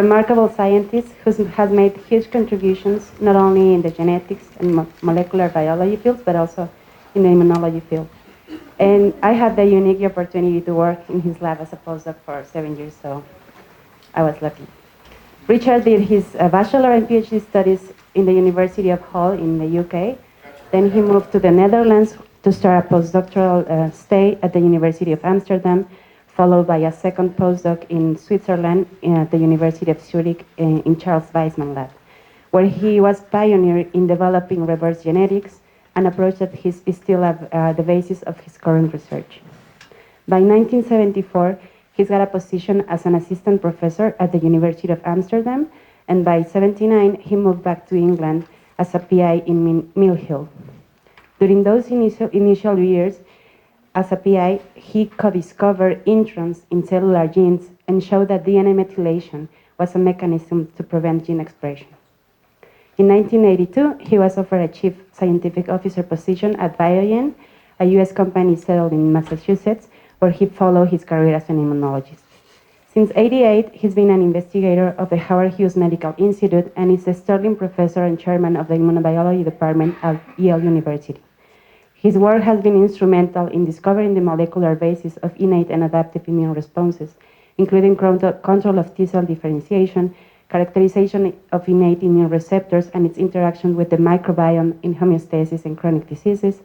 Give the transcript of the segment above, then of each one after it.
Remarkable scientist who has made huge contributions not only in the genetics and molecular biology fields, but also in the immunology field. And I had the unique opportunity to work in his lab as a postdoc for 7 years, so I was lucky. Richard did his bachelor and PhD studies in the University of Hull in the UK. Then he moved to the Netherlands to start a postdoctoral stay at the University of Amsterdam, followed by a second postdoc in Switzerland at the University of Zurich in Charles Weizmann lab, where he was pioneer in developing reverse genetics, an approach that is still the basis of his current research. By 1974, he's got a position as an assistant professor at the University of Amsterdam, and by 1979, he moved back to England as a PI in Mill Hill. During those initial years, as a PI, he co-discovered introns in cellular genes and showed that DNA methylation was a mechanism to prevent gene expression. In 1982, he was offered a chief scientific officer position at Biogen, a US company settled in Massachusetts, where he followed his career as an immunologist. Since '88, he's been an investigator of the Howard Hughes Medical Institute and is a Sterling Professor and Chairman of the Immunobiology Department at Yale University. His work has been instrumental in discovering the molecular basis of innate and adaptive immune responses, including control of T-cell differentiation, characterization of innate immune receptors and its interaction with the microbiome in homeostasis and chronic diseases,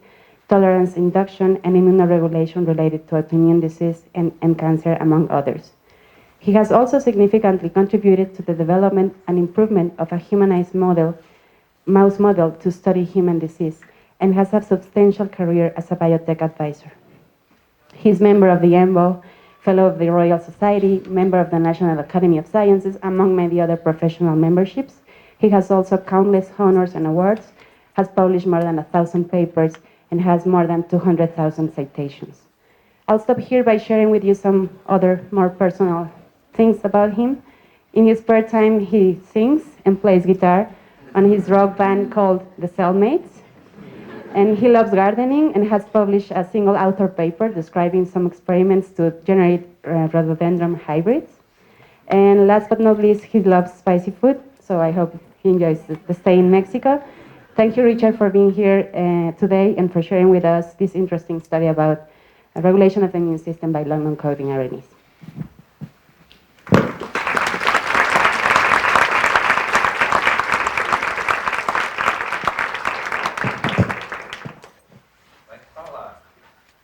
tolerance induction, and immunoregulation related to autoimmune disease and cancer, among others. He has also significantly contributed to the development and improvement of a humanized mouse model to study human disease, and has a substantial career as a biotech advisor. He's member of the EMBO, Fellow of the Royal Society, member of the National Academy of Sciences, among many other professional memberships. He has also countless honors and awards, has published more than 1,000 papers, and has more than 200,000 citations. I'll stop here by sharing with you some other more personal things about him. In his spare time, he sings and plays guitar on his rock band called The Cellmates. And he loves gardening and has published a single author paper describing some experiments to generate rhododendron hybrids. And last but not least, he loves spicy food, so I hope he enjoys the stay in Mexico. Thank you, Richard, for being here today and for sharing with us this interesting study about regulation of the immune system by long non-coding RNAs.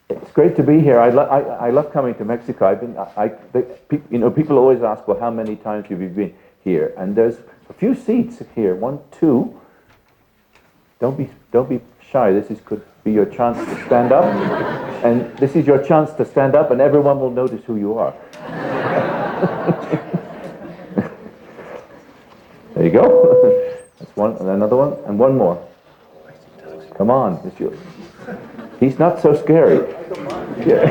It's great to be here. I love coming to Mexico. People always ask, well, how many times have you been here? And there's a few seats here. 1, 2. Don't be shy. Could be your chance to stand up, and this is your chance to stand up, and everyone will notice who you are. There you go. That's one, and another one, and one more. Come on, it's yours. He's not so scary. Yeah.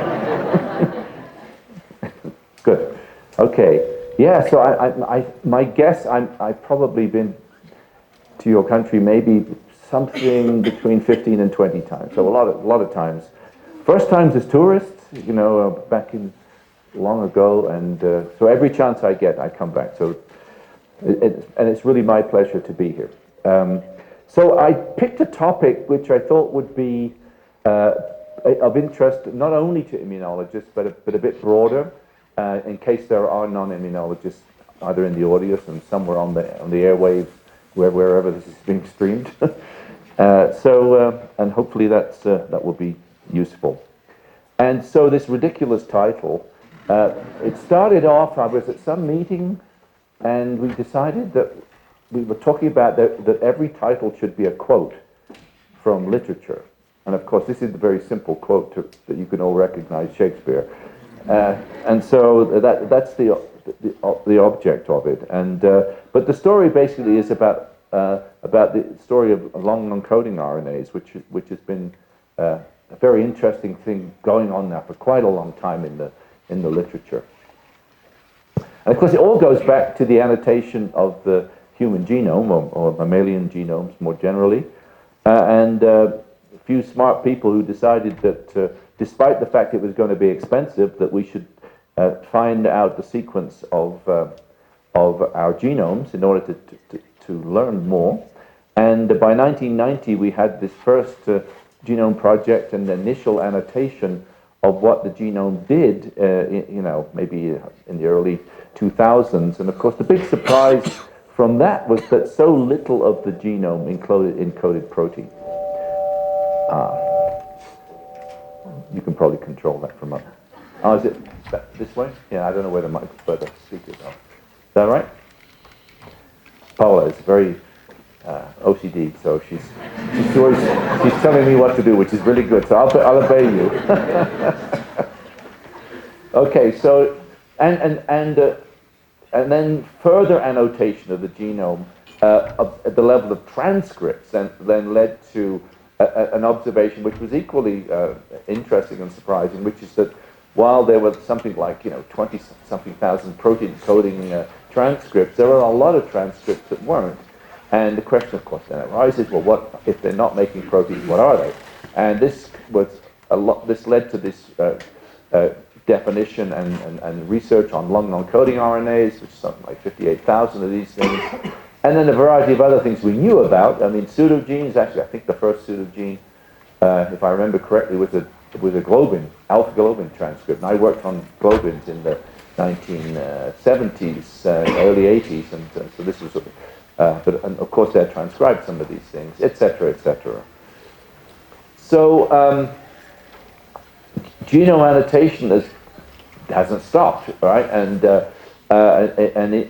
Good. Okay. Yeah. So my guess, I've probably been to your country maybe something between 15 and 20 times. So a lot of times. First times as tourists, back in long ago, and so every chance I get, I come back. So and it's really my pleasure to be here. So I picked a topic which I thought would be of interest not only to immunologists, but a bit broader, in case there are non-immunologists either in the audience and somewhere on the airwaves, wherever this is being streamed. And hopefully that will be useful. And so this ridiculous title, it started off, I was at some meeting, and we decided that we were talking about that every title should be a quote from literature. And of course, this is a very simple quote that you can all recognize, Shakespeare. And so that's the object of it. And but the story basically is about the story of long non-coding RNAs, which has been a very interesting thing going on now for quite a long time in the literature. And of course, it all goes back to the annotation of the human genome or mammalian genomes more generally, and a few smart people who decided that despite the fact it was going to be expensive, that we should find out the sequence of of our genomes in order to learn more. And by 1990, we had this first genome project and the initial annotation of what the genome did, you know, maybe in the early 2000s. And of course, the big surprise from that was that so little of the genome encoded protein. You can probably control that from up. Oh, is it this way? Yeah, I don't know where the speakers are. Is that right? Paula is very OCD, so she's telling me what to do, which is really good. So I'll obey you. Okay, so and then further annotation of the genome at the level of transcripts, and then led to an observation which was equally interesting and surprising, which is that while there was something like 20-something thousand protein coding transcripts, there were a lot of transcripts that weren't. And the question, of course, then arises: well, what if they're not making proteins? What are they? And this was this led to this definition and research on long non-coding RNAs, which is something like 58,000 of these things, and then a variety of other things we knew about. I mean, pseudogenes. Actually, I think the first pseudogene, if I remember correctly, was a globin, alpha globin transcript. And I worked on globins in the 1970s, early 80s, and so this was. And of course, they had transcribed some of these things, etc., etc. So genome annotation hasn't stopped, right? And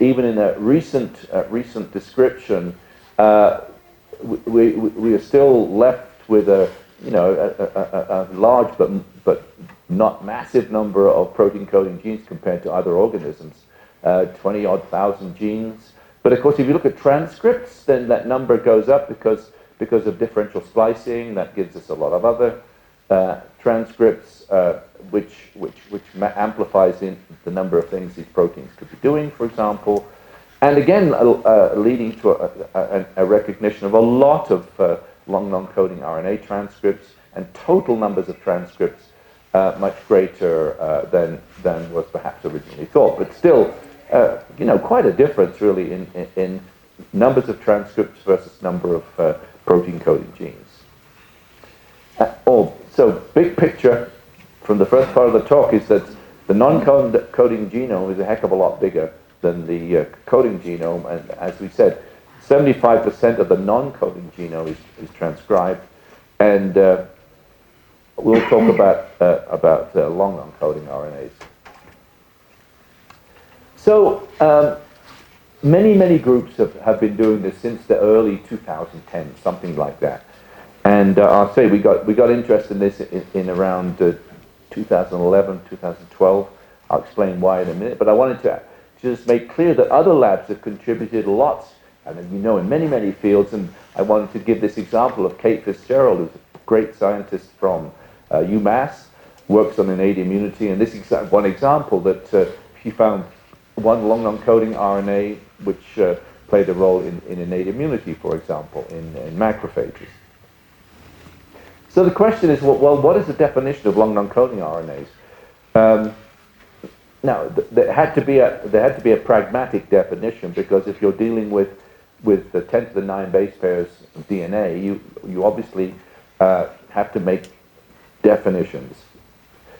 even in a recent description, we are still left with a large but not massive number of protein coding genes compared to other organisms, 20-odd thousand genes. But of course, if you look at transcripts, then that number goes up because of differential splicing. That gives us a lot of other transcripts, which amplifies the number of things these proteins could be doing, for example. And again, leading to a recognition of a lot of long non-coding RNA transcripts and total numbers of transcripts much greater than was perhaps originally thought. But still, quite a difference really in numbers of transcripts versus number of protein coding genes. So big picture from the first part of the talk is that the non-coding genome is a heck of a lot bigger than the coding genome, and as we said, 75% of the non-coding genome is transcribed, and we'll talk about long non-coding RNAs. So many groups have been doing this since the early 2010s, something like that. And I'll say we got interested in this in around 2011, 2012. I'll explain why in a minute. But I wanted to just make clear that other labs have contributed lots, and in many fields. And I wanted to give this example of Kate Fitzgerald, who's a great scientist from UMass, works on innate immunity. And this is one example that she found one long non-coding RNA which played a role in innate immunity, for example, in macrophages. So the question is, well, what is the definition of long non-coding RNAs? Now, there had to be a pragmatic definition, because if you're dealing with the 10 to the 9 base pairs of DNA, you obviously have to make definitions.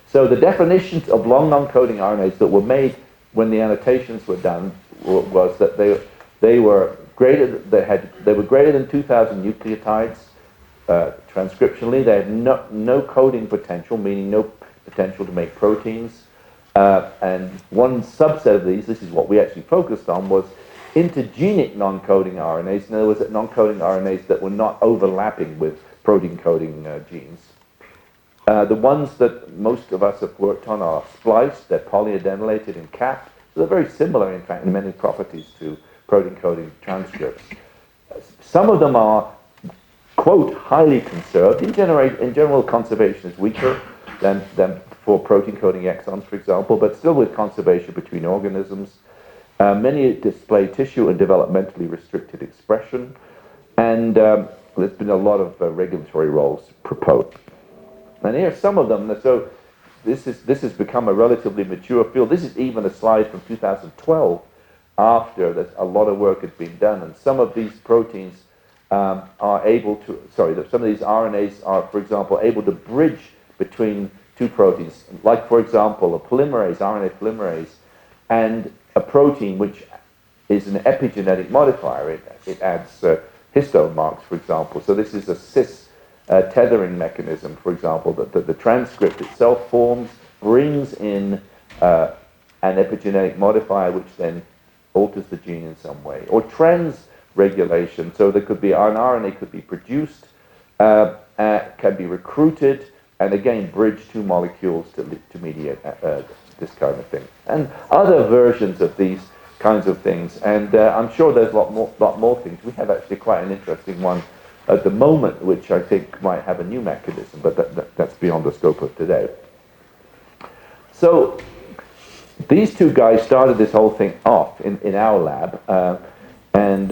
So the definitions of long non-coding RNAs that were made when the annotations were done was that they were greater than 2,000 nucleotides transcriptionally. They had no coding potential, meaning no potential to make proteins. And one subset of these, this is what we actually focused on, was intergenic non-coding RNAs. In other words, non-coding RNAs that were not overlapping with protein coding genes. The ones that most of us have worked on are spliced, they're polyadenylated and capped. So they're very similar, in fact, in many properties to protein coding transcripts. Some of them are, quote, highly conserved. In general, conservation is weaker than for protein coding exons, for example, but still with conservation between organisms. Many display tissue and developmentally restricted expression, and there's been a lot of regulatory roles proposed. And here are some of them. So this has become a relatively mature field. This is even a slide from 2012 after that a lot of work had been done, and some of these proteins are able to, some of these RNAs are, for example, able to bridge between two proteins, like, for example, a polymerase, RNA polymerase, and a protein which is an epigenetic modifier. It adds histone marks, for example. So this is a cis tethering mechanism, for example, that the transcript itself forms, brings in an epigenetic modifier which then alters the gene in some way. Or trans-regulation, so there could be an RNA could be produced, can be recruited, and again bridge two molecules to mediate this kind of thing. And other versions of these kinds of things, and I'm sure there's a lot more things. We have actually quite an interesting one at the moment, which I think might have a new mechanism, but that's beyond the scope of today. So these two guys started this whole thing off in our lab, and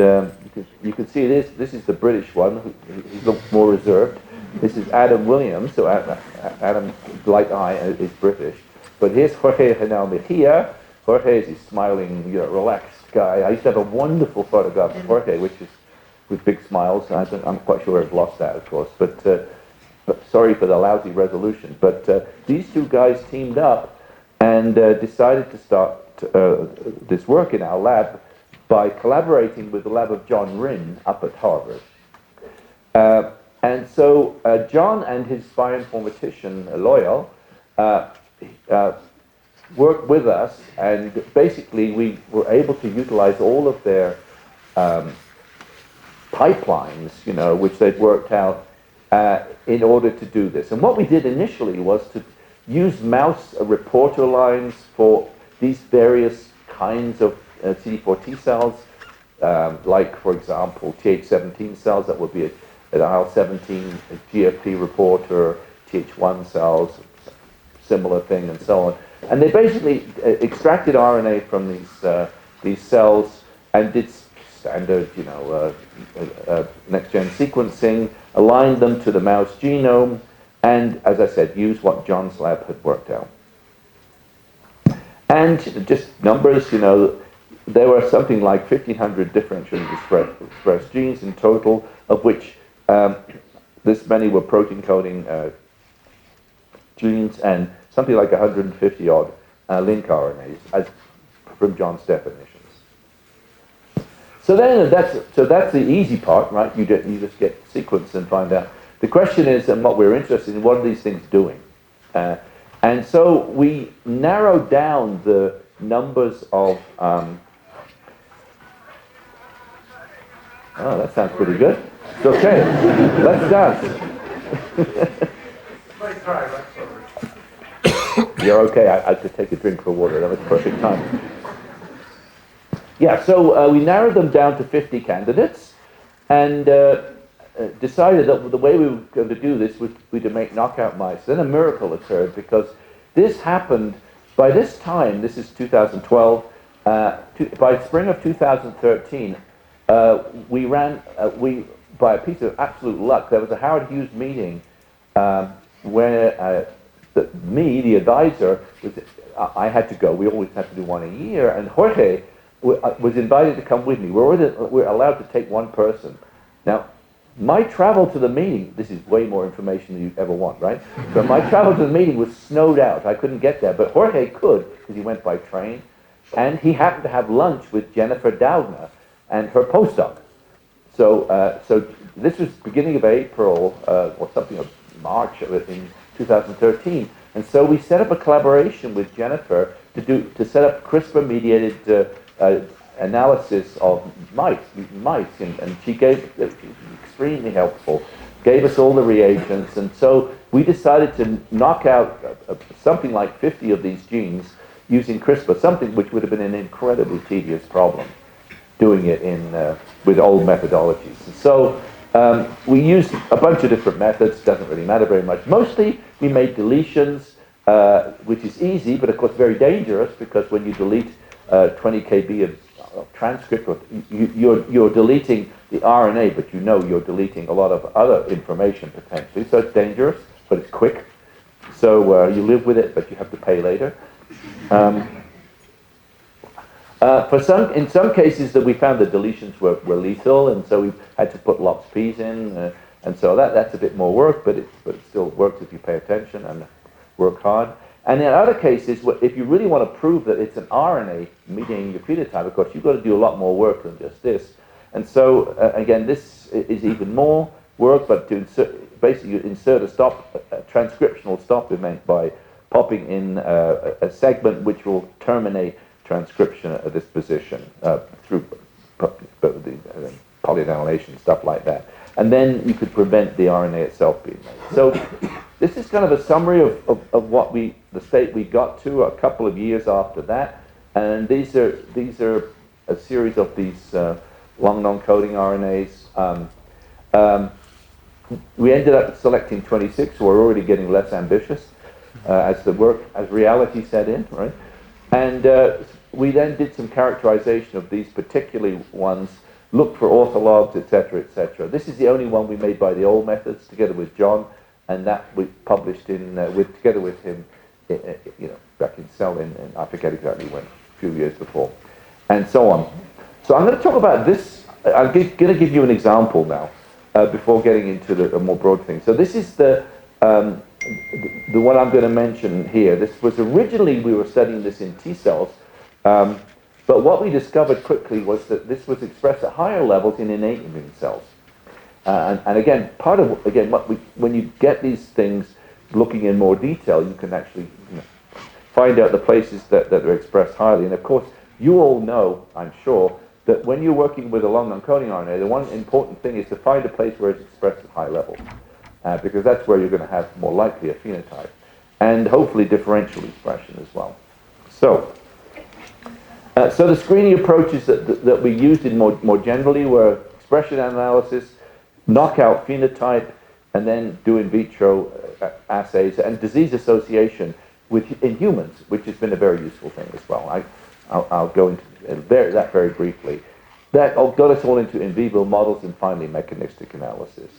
you can see this is the British one. He's more reserved. This is Adam Williams. So Adam, like I, is British. But here's Jorge Henao Mejia. Jorge is this smiling, relaxed guy. I used to have a wonderful photograph of Jorge, which is with big smiles. I'm quite sure I've lost that, of course. But sorry for the lousy resolution. But these two guys teamed up and decided to start this work in our lab by collaborating with the lab of John Rinn up at Harvard. And so John and his bioinformatician, Loyal, worked with us, and basically we were able to utilize all of their pipelines, which they'd worked out in order to do this. And what we did initially was to use mouse reporter lines for these various kinds of CD4 T cells, like, for example, Th17 cells, that would be an IL-17 GFP reporter, Th1 cells, similar thing, and so on. And they basically extracted RNA from these cells and did standard, next-gen sequencing, aligned them to the mouse genome, and, as I said, used what John's lab had worked out. And just numbers, there were something like 1,500 differentially expressed genes in total, of which this many were protein coding genes, and something like 150 odd Linc RNAs, as from John's definitions. So then that's the easy part, right? You just get sequence and find out. The question is, and what we're interested in, what are these things doing? And so we narrowed down the numbers of. Oh, that sounds pretty good. It's okay. Let's dance. You're okay. I could take a drink for water. That was perfect time. Yeah, so we narrowed them down to 50 candidates, and decided that the way we were going to do this was to make knockout mice. Then a miracle occurred, because this happened by this time. This is 2012. By spring of 2013, we by a piece of absolute luck, there was a Howard Hughes meeting where the advisor, I had to go. We always have to do one a year, and Jorge was invited to come with me. We're allowed to take one person. Now, my travel to the meeting, this is way more information than you ever want, right? So my travel to the meeting was snowed out. I couldn't get there, but Jorge could, because he went by train, and he happened to have lunch with Jennifer Doudna and her postdoc. So this was beginning of April, or something of March in 2013, and so we set up a collaboration with Jennifer to set up CRISPR-mediated analysis of mice, and she gave extremely helpful, gave us all the reagents, and so we decided to knock out something like 50 of these genes using CRISPR, something which would have been an incredibly tedious problem, doing it with old methodologies. And so we used a bunch of different methods. Doesn't really matter very much. Mostly we made deletions, which is easy, but of course very dangerous, because when you delete 20 kb of transcript, you're deleting the RNA, but you're deleting a lot of other information potentially. So it's dangerous, but it's quick. So you live with it, but you have to pay later. In some cases that we found the deletions were lethal, and so we had to put lots P's in, and so that's a bit more work, but it still works if you pay attention and work hard. And in other cases, if you really want to prove that it's an RNA mediating your phenotype, of course, you've got to do a lot more work than just this. And so, again, this is even more work, but to basically insert a transcriptional stop event by popping in a segment which will terminate transcription at this position through polyadenylation, stuff like that. And then you could prevent the RNA itself being made. So this is kind of a summary of what the state we got to a couple of years after that. And these are a series of these long non-coding RNAs. We ended up selecting 26, so we're already getting less ambitious as reality set in, right? And we then did some characterization of these particular ones, looked for orthologs, etc., etc. This is the only one we made by the old methods, together with John, and that we published together with him, back in Cell, in I forget exactly when, a few years before, and so on. So I'm going to talk about this. I'm going to give you an example now, before getting into the more broad thing. So this is the one I'm going to mention here. This was originally, we were studying this in T cells, but what we discovered quickly was that this was expressed at higher levels in innate immune cells. And again, when you get these things looking in more detail, you can actually find out the places that are expressed highly. And of course, you all know, I'm sure, that when you're working with a long non-coding RNA, the one important thing is to find a place where it's expressed at high levels, because that's where you're going to have more likely a phenotype, and hopefully differential expression as well. So the screening approaches that we used more generally were expression analysis, knockout phenotype, and then do in vitro assays, and disease association in humans, which has been a very useful thing as well. I'll go into that very briefly. That got us all into in vivo models and finally mechanistic analysis.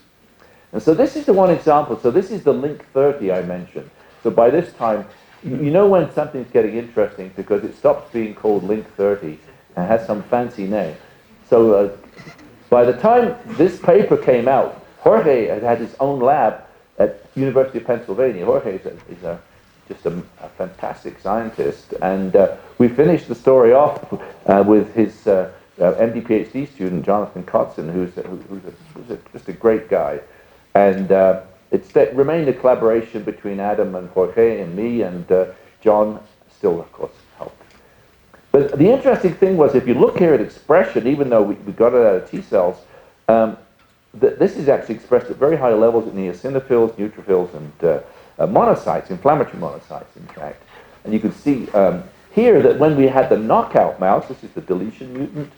And so this is the one example. So this is the Linc 30 I mentioned. So by this time, you know when something's getting interesting because it stops being called Linc 30 and has some fancy name. So by the time this paper came out, Jorge had his own lab at University of Pennsylvania. Jorge is just a fantastic scientist, and we finished the story off with his MD PhD student Jonathan Kotzen, who's just a great guy, and it remained a collaboration between Adam and Jorge and me, and John still, of course, helped. But the interesting thing was, if you look here at expression, even though we got it out of T cells, this is actually expressed at very high levels in eosinophils, neutrophils, and monocytes, inflammatory monocytes, in fact. And you can see here that when we had the knockout mouse, this is the deletion mutant,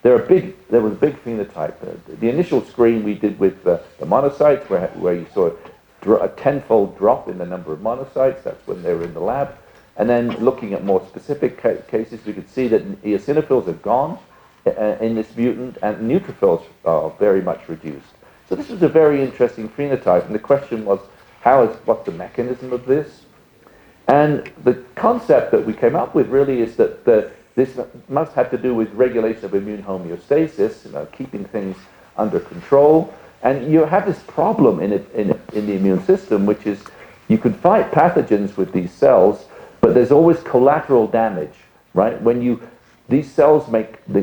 there was a big phenotype. The initial screen we did with the monocytes, where you saw a tenfold drop in the number of monocytes. That's when they were in the lab. And then looking at more specific cases, we could see that eosinophils are gone in this mutant, and neutrophils are very much reduced. So this was a very interesting phenotype, and the question was, what's the mechanism of this? And the concept that we came up with really is that this must have to do with regulation of immune homeostasis, keeping things under control. And you have this problem in the immune system, which is you can fight pathogens with these cells, but there's always collateral damage, right? When the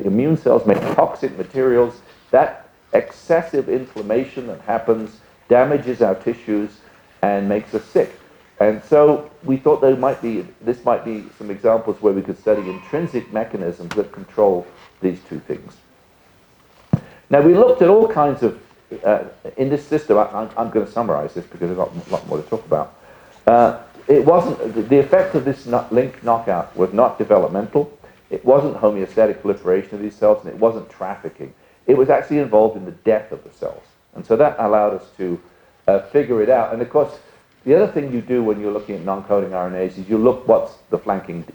immune cells make toxic materials, that excessive inflammation that happens damages our tissues and makes us sick. And so we thought this might be some examples where we could study intrinsic mechanisms that control these two things. Now we looked at all kinds of, in this system, I'm going to summarize this because there's not a lot more to talk about. The effect of this Linc knockout was not developmental, it wasn't homeostatic proliferation of these cells, and it wasn't trafficking. It was actually involved in the death of the cells. And so that allowed us to figure it out. And of course, the other thing you do when you're looking at non-coding RNAs is you look what's the flanking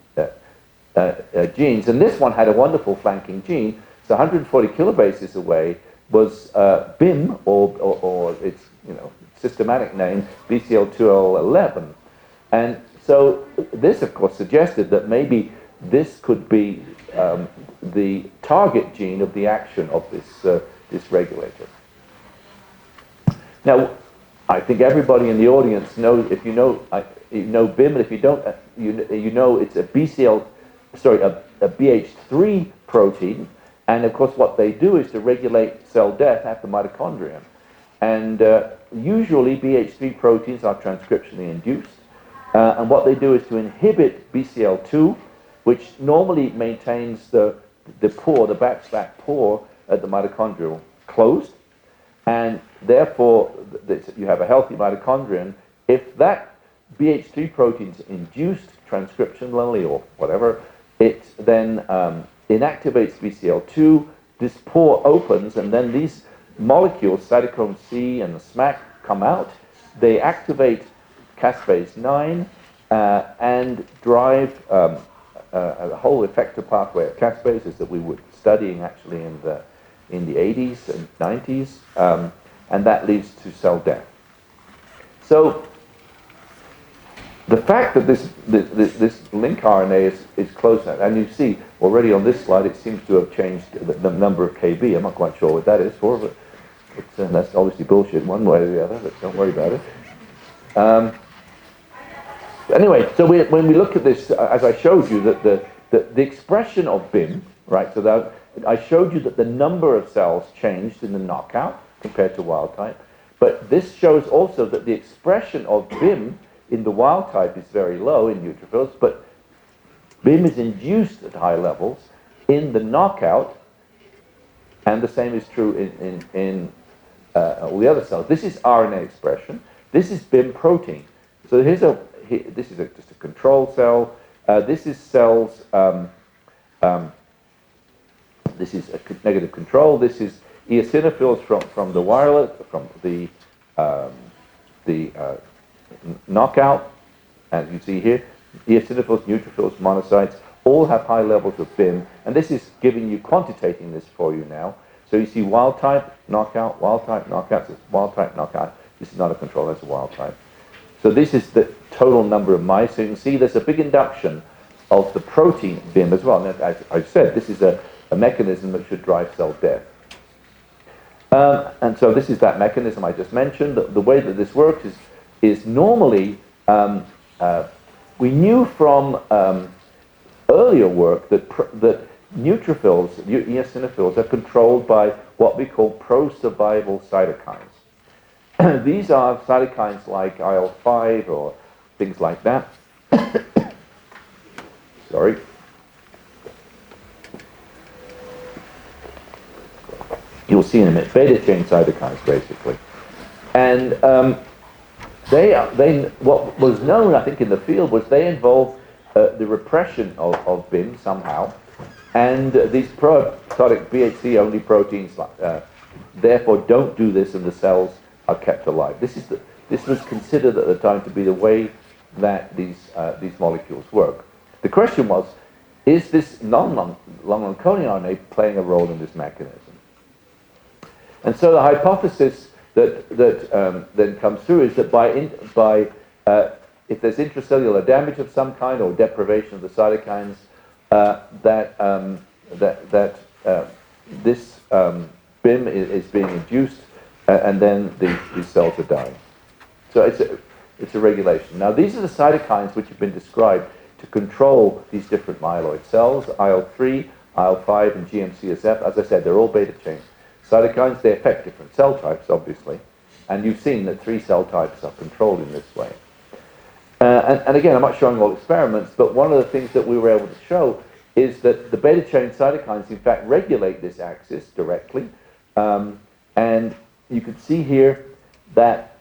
genes. And this one had a wonderful flanking gene. So 140 kilobases away was BIM, or its systematic name, BCL2L11. And so this, of course, suggested that maybe this could be the target gene of the action of this regulator. Now, I think everybody in the audience knows, if you know BIM, and if you don't, you know it's a BH3 protein, and of course what they do is to regulate cell death at the mitochondrion. And usually BH3 proteins are transcriptionally induced, and what they do is to inhibit BCL2, which normally maintains the pore, the back pore at the mitochondrial closed, and therefore you have a healthy mitochondrion. If that BH3 protein is induced transcriptionally or whatever, it then inactivates BCL2, this pore opens, and then these molecules, cytochrome C and the SMAC, come out. They activate caspase 9 and drive a whole effector pathway of caspases that we were studying actually in the 80s and 90s, and that leads to cell death. So the fact that this Linc RNA is close, and you see already on this slide it seems to have changed the number of kb. I'm not quite sure what that is for, but that's obviously bullshit one way or the other, but don't worry about it. Anyway, so when we look at this, as I showed you, that the expression of BIM, right, so that I showed you that the number of cells changed in the knockout compared to wild type, but this shows also that the expression of BIM in the wild type is very low in neutrophils, but BIM is induced at high levels in the knockout, and the same is true in all the other cells. This is RNA expression. This is BIM protein. So this is just a control cell. This is cells. This is a negative control. This is eosinophils from the wireless, from the knockout, as you see here. Eosinophils, neutrophils, monocytes all have high levels of BIM, and this is giving you, quantitating this for you now. So you see wild type, knockout, wild type, knockout. This is wild type, knockout. This is not a control, that's a wild type. So this is the total number of mice. So you can see there's a big induction of the protein BIM as well. And as I said, this is a mechanism that should drive cell death. And so this is that mechanism I just mentioned. The way that this works is normally, we knew from earlier work that neutrophils, eosinophils, are controlled by what we call pro-survival cytokines. These are cytokines like IL-5 or things like that. Sorry. You'll see in a minute, beta chain cytokines, basically. And what was known, I think, in the field was they involve the repression of BIM somehow, and these pro-apoptotic BHC-only proteins therefore don't do this, and the cells are kept alive. This was considered at the time to be the way that these molecules work. The question was, is this long non-coding RNA playing a role in this mechanism? And so the hypothesis that then comes through is that if there's intracellular damage of some kind or deprivation of the cytokines, this BIM is being induced, and then these cells are dying. So it's a regulation. Now these are the cytokines which have been described to control these different myeloid cells: IL-3, IL-5, and GM-CSF. As I said, they're all beta chain cytokines. They affect different cell types, obviously, and you've seen that 3 cell types are controlled in this way. And again, I'm not showing all experiments, but one of the things that we were able to show is that the beta chain cytokines, in fact, regulate this axis directly. And you can see here that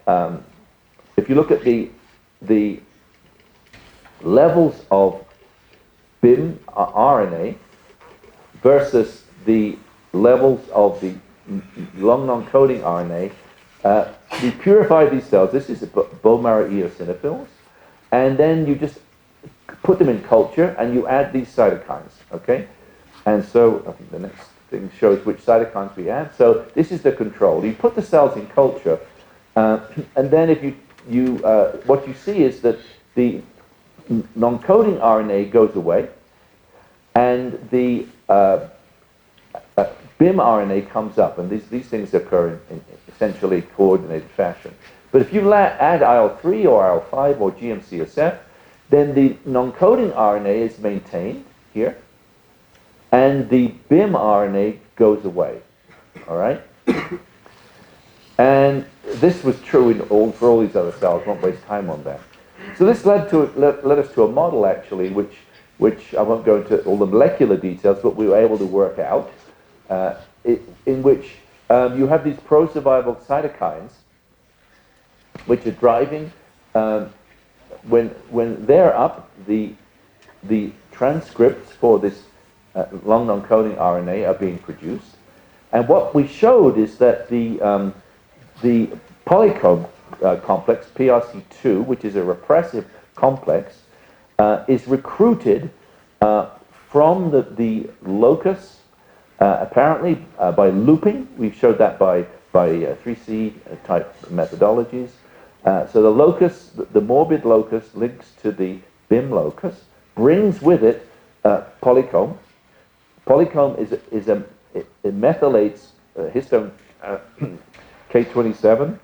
if you look at the levels of BIM RNA versus the levels of the long non-coding RNA, you purify these cells. This is bone marrow eosinophils. And then you just put them in culture and you add these cytokines, okay? And so I think the next thing shows which cytokines we add. So this is the control. You put the cells in culture, and then if what you see is that the non-coding RNA goes away, and the BIM RNA comes up, and these things occur in essentially coordinated fashion. But if you add IL-3 or IL-5 or GM-CSF, then the non-coding RNA is maintained here, and the BIM RNA goes away. All right? And this was true for all these other cells. Won't waste time on that. So this led us to a model, actually, which I won't go into all the molecular details, but we were able to work out, in which you have these pro-survival cytokines, which are driving, when they're up, the transcripts for this long non-coding RNA are being produced. And what we showed is that the polycomb complex, PRC2, which is a repressive complex, is recruited from the locus, apparently by looping. We showed that by 3C type methodologies. So the locus, the morbid locus, links to the BIM locus, brings with it polycomb. Polycomb it methylates histone K27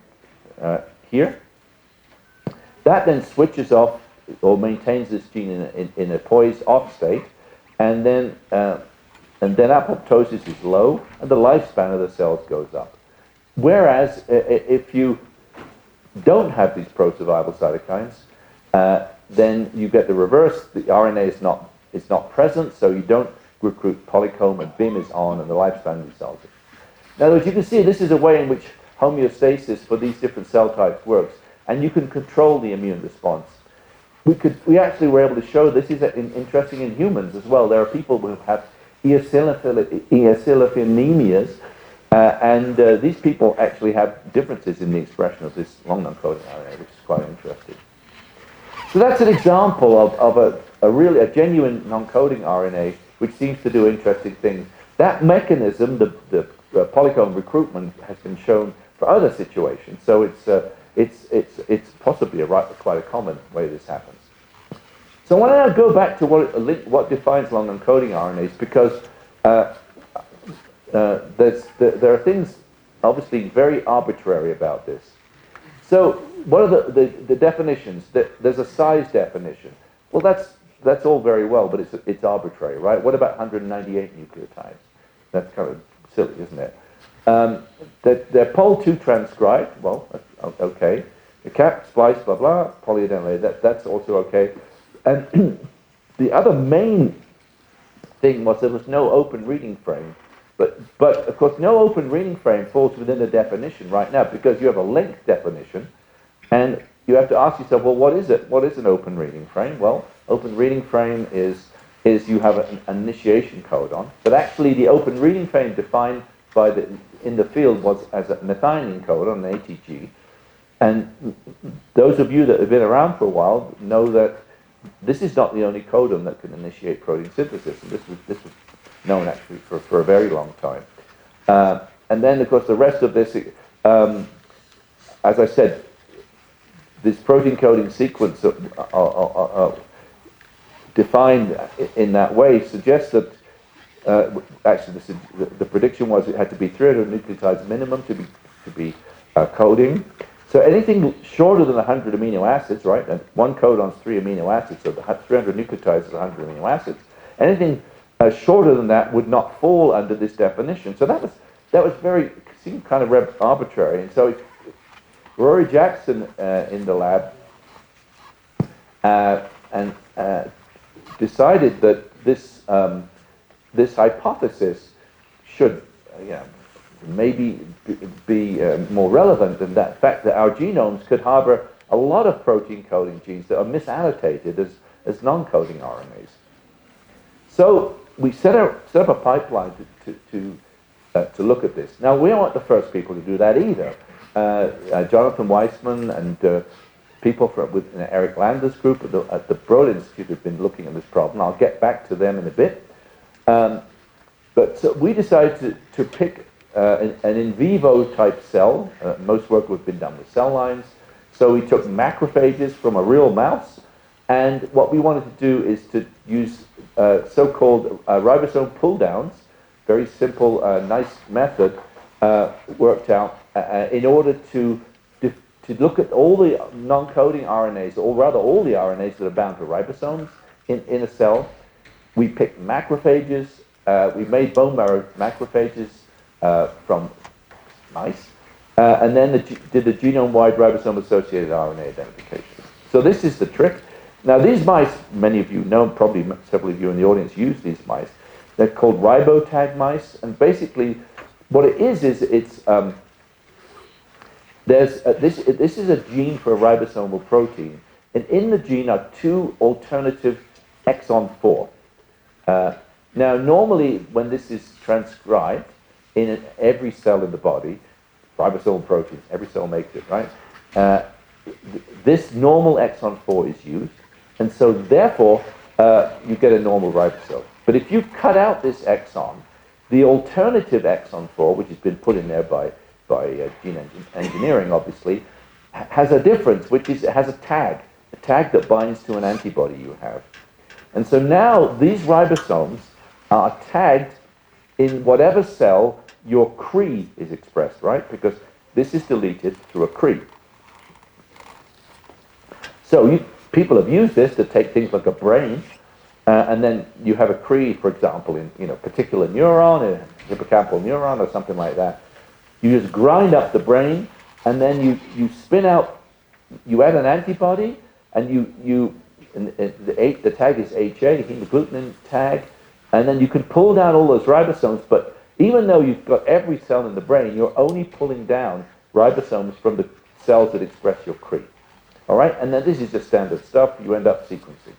here. That then switches off or maintains this gene in a poised off state, and then apoptosis is low, and the lifespan of the cells goes up. Whereas if you don't have these pro-survival cytokines, then you get the reverse. The RNA is not present, so you don't recruit polycomb, and BIM is on, and the lifespan of the cells. In other words, you can see this is a way in which homeostasis for these different cell types works, and you can control the immune response. We actually were able to show this is interesting in humans as well. There are people who have eosinophilia, and these people actually have differences in the expression of this long non-coding RNA, which is quite interesting. So that's an example of a genuine non-coding RNA, which seems to do interesting things. That mechanism, the polycomb recruitment, has been shown for other situations. So it's possibly quite a common way this happens. So I want to now go back to what defines long non-coding RNAs, because there are things obviously very arbitrary about this. So what are the definitions? There's a size definition. Well, that's all very well, but it's arbitrary, right? What about 198 nucleotides? That's kind of silly, isn't it? They're pol-2 transcribed. Well, okay. The cap, splice, blah blah, polyadenylated. That's also okay. And the other main thing was there was no open reading frame. But of course, no open reading frame falls within the definition right now, because you have a length definition, and you have to ask yourself, well, what is it? What is an open reading frame? Well, open reading frame is you have an initiation codon, but actually the open reading frame defined in the field was as a methionine codon, an ATG. And those of you that have been around for a while know that this is not the only codon that can initiate protein synthesis, and this was known actually for a very long time. And then, of course, the rest of this, as I said, this protein coding sequence defined in that way suggests that actually the prediction was it had to be 300 nucleotides minimum to be coding. So anything shorter than 100 amino acids, right? And one codon's 3 amino acids, so the 300 nucleotides is 100 amino acids. Anything shorter than that would not fall under this definition. So that was seemed kind of arbitrary. And so Rory Jackson in the lab decided that this hypothesis should, maybe be more relevant than that fact that our genomes could harbor a lot of protein coding genes that are misannotated as non-coding RNAs. So we set up a pipeline to look at this. Now, we aren't the first people to do that either. Jonathan Weissman and people within Eric Lander's group at the Broad Institute have been looking at this problem. I'll get back to them in a bit. But so we decided to pick an in vivo type cell. Most work would have been done with cell lines. So we took macrophages from a real mouse, And what we wanted to do is to use so-called ribosome pull-downs, very simple, nice method, worked out in order to look at all the non-coding RNAs, or rather all the RNAs that are bound to ribosomes in a cell. We picked macrophages. We made bone marrow macrophages from mice, and then did the genome-wide ribosome-associated RNA identification. So this is the trick. Now these mice, many of you know, probably several of you in the audience use these mice. They're called ribotag mice, and basically what it is it's this is a gene for a ribosomal protein, and in the gene are two alternative exon 4. Now normally when this is transcribed in every cell in the body, ribosomal proteins, every cell makes it, right? This normal exon 4 is used, and so therefore you get a normal ribosome. But if you cut out this exon, the alternative exon 4, which has been put in there by gene engineering, obviously, has a difference, which is it has a tag that binds to an antibody you have. And so now these ribosomes are tagged in whatever cell your CRE is expressed, right? Because this is deleted through a CRE. So people have used this to take things like a brain, and then you have a CRE, for example, in a particular neuron, a hippocampal neuron or something like that. You just grind up the brain, and then you spin out, you add an antibody, and the tag is HA, hemagglutinin tag, and then you can pull down all those ribosomes, but even though you've got every cell in the brain, you're only pulling down ribosomes from the cells that express your CRE. All right, and then this is just standard stuff, you end up sequencing.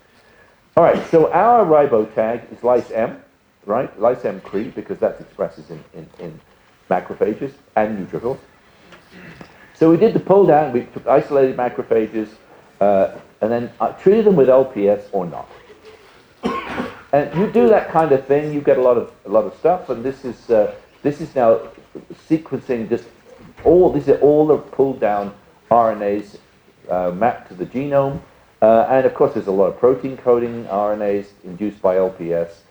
All right, so our ribotag is lyse M, right? Lyse M CRE, because that expresses in macrophages and neutrophils. So we did the pull down, we took isolated macrophages, and then treated them with LPS or not. And you do that kind of thing, you get a lot of stuff, and this is now sequencing just these are all the pulled down RNAs mapped to the genome, and of course there's a lot of protein coding RNAs induced by LPS,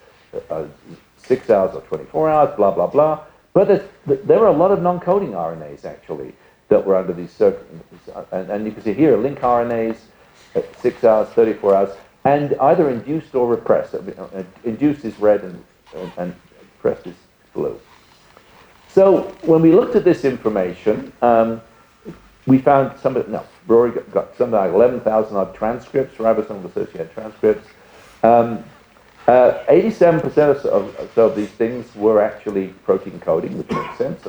6 hours or 24 hours, blah blah blah. But there are a lot of non-coding RNAs actually that were under these circumstances, and you can see here Linc RNAs at 6 hours, 34 hours, and either induced or repressed. Induced is red and repressed is blue. So when we looked at this information, we found Rory got something like 11,000 odd transcripts, ribosome-associated transcripts. 87% of these things were actually protein coding, which makes sense.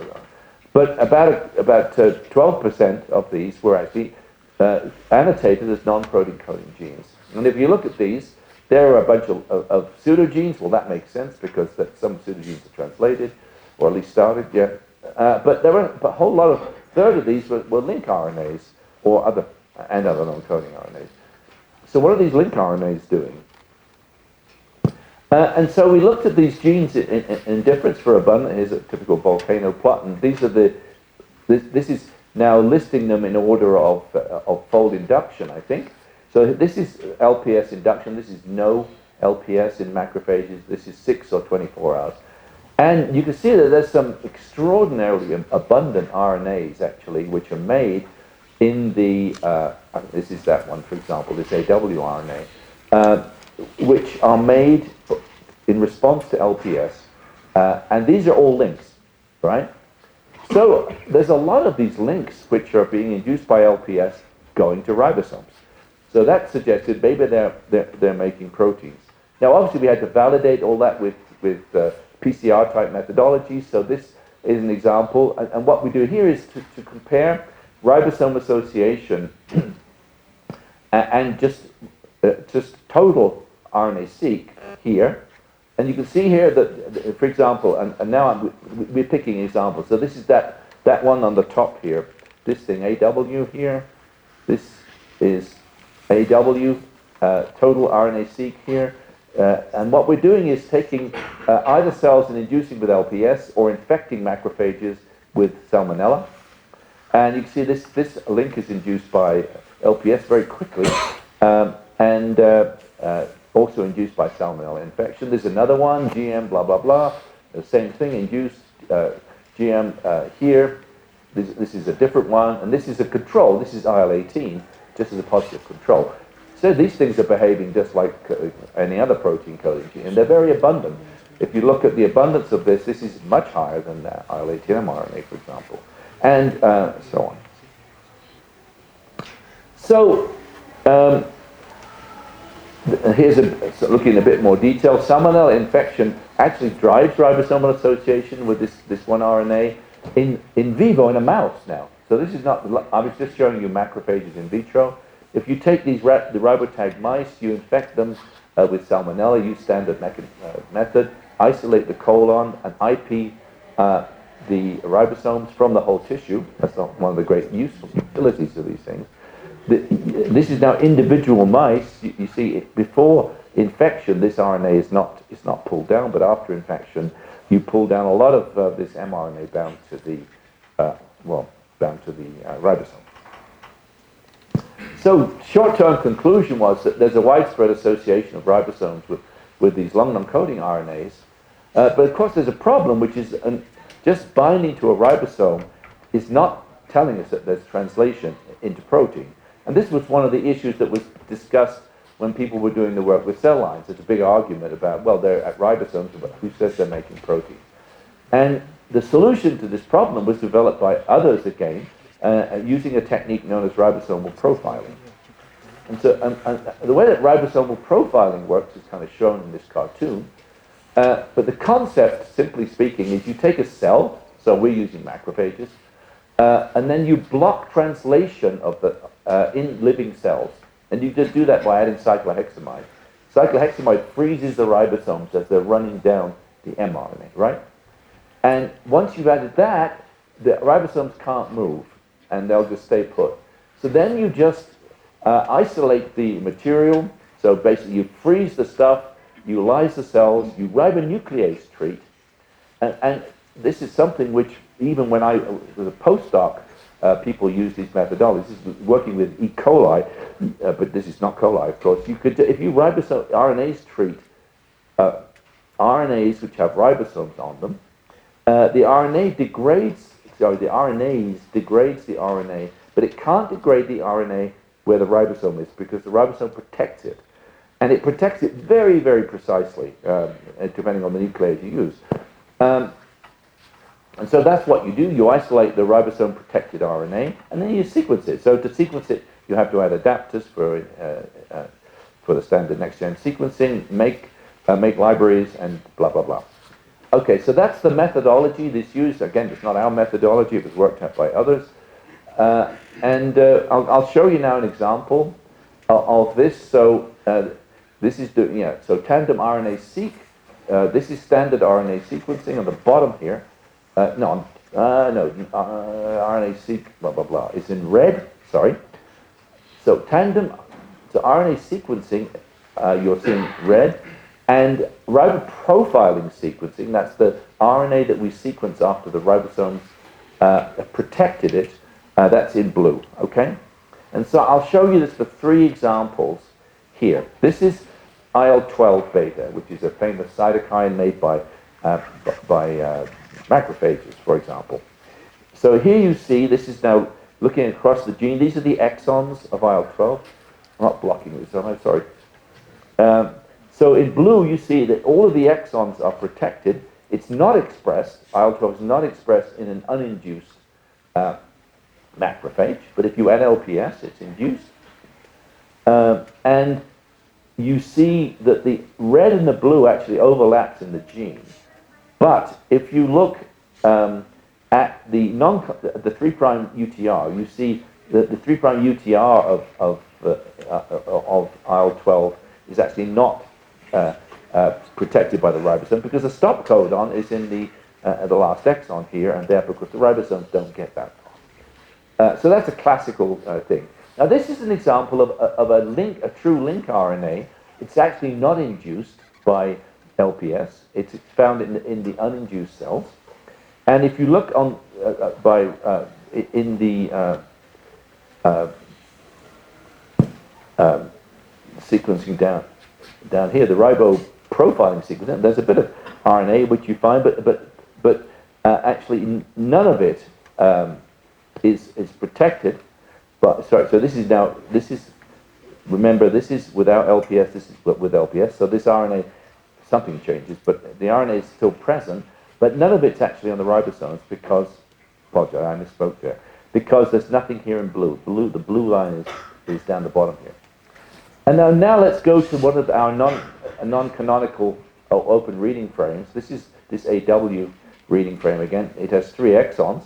But about 12% of these were actually annotated as non-protein coding genes. And if you look at these, there are a bunch of pseudogenes. Well, that makes sense because some pseudogenes are translated, or at least started, yeah. But there were a whole lot of, third of these were Linc RNAs or other non-coding RNAs. So what are these Linc RNAs doing? And so we looked at these genes in difference for abundant. Here's a typical volcano plot, and these are this is now listing them in order of fold induction, I think. So this is LPS induction. This is no LPS in macrophages. This is 6 or 24 hours. And you can see that there's some extraordinarily abundant RNAs, actually, which are made in the, this is that one, for example, this AW RNA, which are made in response to LPS. And these are all links, right? So there's a lot of these links which are being induced by LPS going to ribosomes. So that suggested maybe they're making proteins. Now, obviously, we had to validate all that with PCR-type methodology. So this is an example. And what we do here is to compare ribosome association and just total RNA-seq here. And you can see here that, for example, and now we're picking examples. So this is that one on the top here. This thing, AW here. This is AW, total RNA-seq here. And what we're doing is taking either cells and inducing with LPS or infecting macrophages with salmonella. And you can see this link is induced by LPS very quickly. and also induced by salmonella infection. There's another one, GM blah blah blah, the same thing, induced GM here. This is a different one, and this is a control. This is IL-18, just as a positive control. So these things are behaving just like any other protein coding gene, and they're very abundant. If you look at the abundance of this is much higher than the IL-18 mRNA, for example, and so on. So here's looking in a bit more detail. Salmonella infection actually drives ribosomal association with this one RNA in vivo in a mouse now. So this is not, I was just showing you macrophages in vitro. If you take these the ribotag mice, you infect them with salmonella, use standard method, isolate the colon and IP the ribosomes from the whole tissue. That's not one of the great utilities of these things. This is now individual mice. You see, before infection, this RNA is not pulled down, but after infection, you pull down a lot of this mRNA bound to the ribosome. So, short-term conclusion was that there's a widespread association of ribosomes with these long non-coding RNAs, but of course there's a problem, which is just binding to a ribosome is not telling us that there's translation into protein. And this was one of the issues that was discussed when people were doing the work with cell lines. There's a big argument about, well, they're at ribosomes, but who says they're making protein? And the solution to this problem was developed by others again, using a technique known as ribosomal profiling. And so the way that ribosomal profiling works is kind of shown in this cartoon. But the concept, simply speaking, is you take a cell, so we're using macrophages, and then you block translation of the in living cells. And you just do that by adding cyclohexamide. Cyclohexamide freezes the ribosomes as they're running down the mRNA, right? And once you've added that, the ribosomes can't move, and they'll just stay put. So then you just isolate the material. So basically you freeze the stuff, you lyse the cells, you ribonuclease treat. And this is something which, even when I was a postdoc, people use these methodologies. This is working with E. coli, but this is not coli, of course. You could, if you RNase treat RNAs which have ribosomes on them, the RNase degrades the RNA, but it can't degrade the RNA where the ribosome is, because the ribosome protects it. And it protects it very, very precisely, depending on the nuclease you use. And so that's what you do. You isolate the ribosome-protected RNA, and then you sequence it. So to sequence it, you have to add adapters for the standard next-gen sequencing, make libraries, and blah, blah, blah. Okay, so that's the methodology that's used. Again, it's not our methodology. It was worked out by others. I'll show you now an example of this. So this is so tandem RNA-seq. This is standard RNA sequencing on the bottom here. RNA-seq, blah, blah, blah. It's in red, sorry. So RNA sequencing, you're seeing red, and riboprofiling sequencing, that's the RNA that we sequence after the ribosomes protected it, that's in blue, okay? And so I'll show you this for 3 examples here. This is IL-12 beta, which is a famous cytokine made by macrophages, for example. So here you see, this is now looking across the gene. These are the exons of IL-12. I'm not blocking this, I'm sorry. So in blue, you see that all of the exons are protected. It's not expressed, IL-12 is not expressed in an uninduced macrophage, but if you add LPS, it's induced. And you see that the red and the blue actually overlaps in the gene. But if you look at the 3' UTR, you see that the 3' UTR of IL-12 is actually not protected by the ribosome, because the stop codon is in the last exon here, and therefore, because the ribosomes don't get that far. So that's a classical thing. Now this is an example of a true Linc RNA. It's actually not induced by LPS. It's found in the uninduced cells. And if you look on sequencing down here, the ribo profiling sequence. There's a bit of RNA which you find, but actually none of it is protected. But sorry, so this is remember, this is without LPS. This is with LPS. So this RNA, something changes, but the RNA is still present. But none of it's actually on the ribosomes because, apologize, I misspoke there. Because there's nothing here in blue. The blue line is down the bottom here. And now let's go to one of our non-canonical open reading frames. This is this AW reading frame again. It has 3 exons.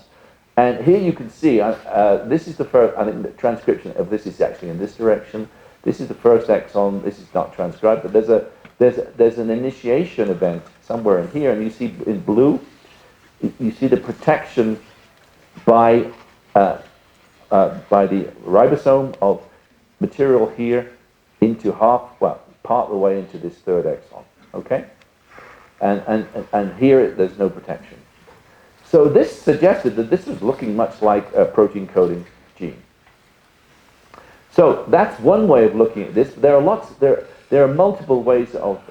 And here you can see, this is the first, I think the transcription of this is actually in this direction. This is the first exon. This is not transcribed, but there's an initiation event somewhere in here, and you see in blue, you see the protection by the ribosome of material here into part of the way into this 3rd exon, okay? And here there's no protection. So this suggested that this was looking much like a protein coding gene. So that's one way of looking at this. There are multiple ways of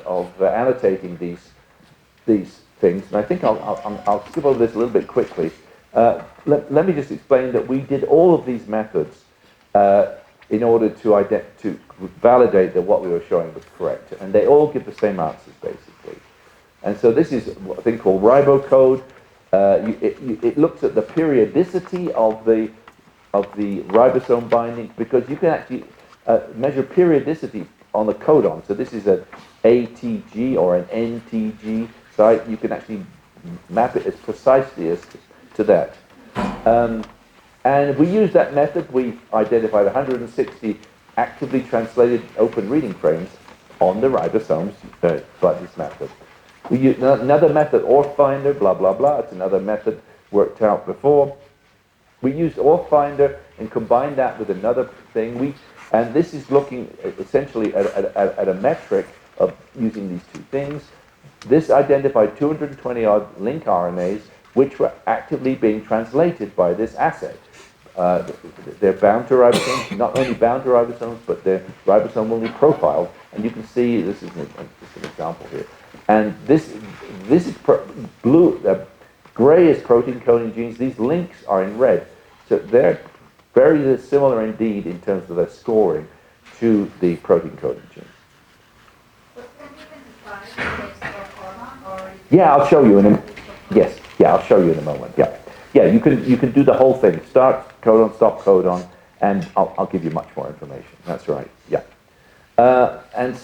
annotating these things, and I think I'll skip over this a little bit quickly. Let me just explain that we did all of these methods in order to validate that what we were showing was correct, and they all give the same answers basically. And so this is a thing called ribocode. It looks at the periodicity of the ribosome binding, because you can actually measure periodicity on the codon. So this is an ATG or an NTG site. You can actually map it as precisely as to that. And we use that method. We identified 160 actively translated open reading frames on the ribosomes by this method. We use another method, ORFinder, blah, blah, blah. It's another method worked out before. We used ORFinder and combined that with another thing. And this is looking essentially at a metric of using these two things. This identified 220 odd Linc RNAs which were actively being translated by this assay. They're bound to ribosomes, not only bound to ribosomes, but they're ribosomally profiled. And you can see, this is just an example here. And this is blue, gray is protein coding genes. These links are in red. So they're very similar indeed in terms of their scoring to the protein coding genes. Yeah, I'll show you in a I'll show you in a moment. Yeah, you can do the whole thing. Start codon, stop codon, and I'll give you much more information. That's right. Yeah. And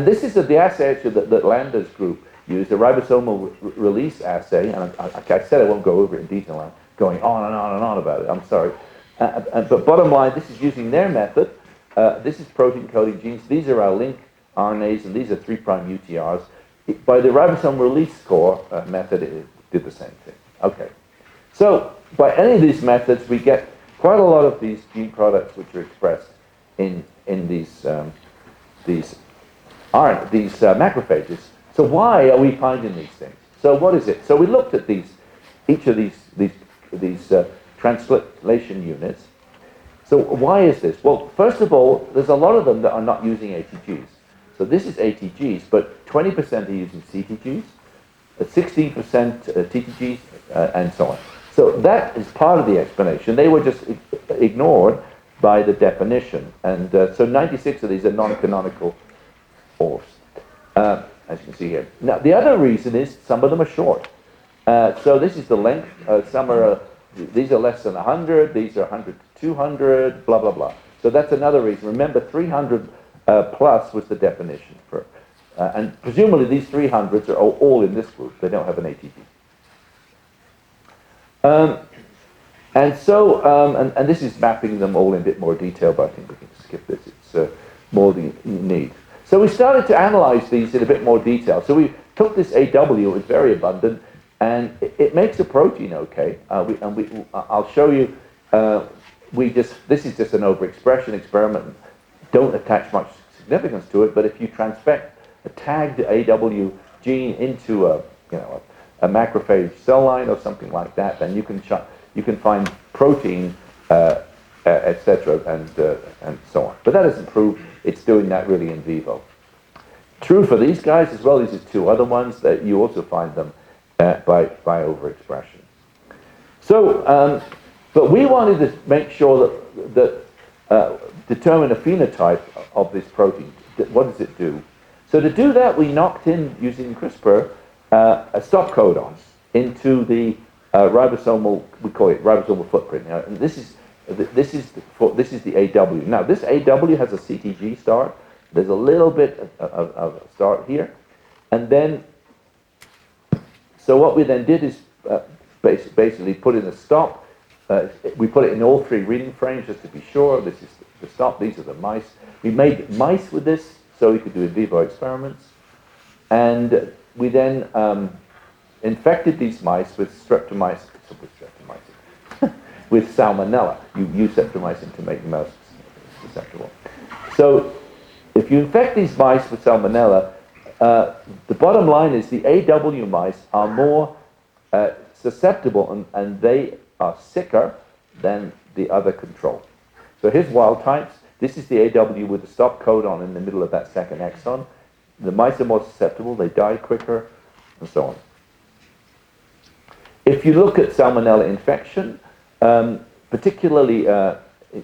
this is the assay actually that Landa's group used, the ribosomal release assay. And I said I won't go over it in detail. I'm going on and on and on about it. I'm sorry. But bottom line, this is using their method. This is protein coding genes. These are our Linc RNAs, and these are 3' UTRs. By the ribosome release score method, it did the same thing. Okay. So by any of these methods, we get quite a lot of these gene products which are expressed in these macrophages. So why are we finding these things? So what is it? So we looked at each of these translation units. So why is this? Well, first of all, there's a lot of them that are not using ATGs. So this is ATGs, but 20% are using CTGs, 16% TTGs, and so on. So that is part of the explanation. They were just ignored by the definition. And so 96 of these are non-canonical ORFs, as you can see here. Now, the other reason is some of them are short. So this is the length. Some are, these are less than 100, these are 100 to 200, blah, blah, blah. So that's another reason. Remember, 300 plus was the definition for, and presumably these 300s are all in this group. They don't have an ATG. And this is mapping them all in a bit more detail, but I think we can skip this. It's more than you need. So we started to analyze these in a bit more detail. So we took this AW, it was very abundant, and it makes a protein okay. I'll show you, this is just an overexpression experiment. Don't attach much significance to it, but if you transfect a tagged AW gene into a macrophage cell line or something like that, then you can find protein etc., and so on. But that doesn't prove it's doing that really in vivo. True for these guys as well. These are two other ones that you also find them by overexpression. So, but we wanted to make sure that determine a phenotype of this protein. What does it do? So to do that, we knocked in, using CRISPR, a stop codon into the ribosomal, we call it ribosomal footprint. Now, and this is the AW. Now, this AW has a CTG start. There's a little bit of a start here. And then, so what we then did is basically put in a stop. We put it in all three reading frames just to be sure. This is the stop. These are the mice. We made mice with this so we could do in vivo experiments. And we then infected these mice with streptomycin, with salmonella. You use streptomycin to make the mouse susceptible. So if you infect these mice with salmonella, the bottom line is the AW mice are more susceptible and they are sicker than the other control. So here's wild types. This is the AW with the stop codon in the middle of that second exon. The mice are more susceptible, they die quicker, and so on. If you look at salmonella infection, particularly,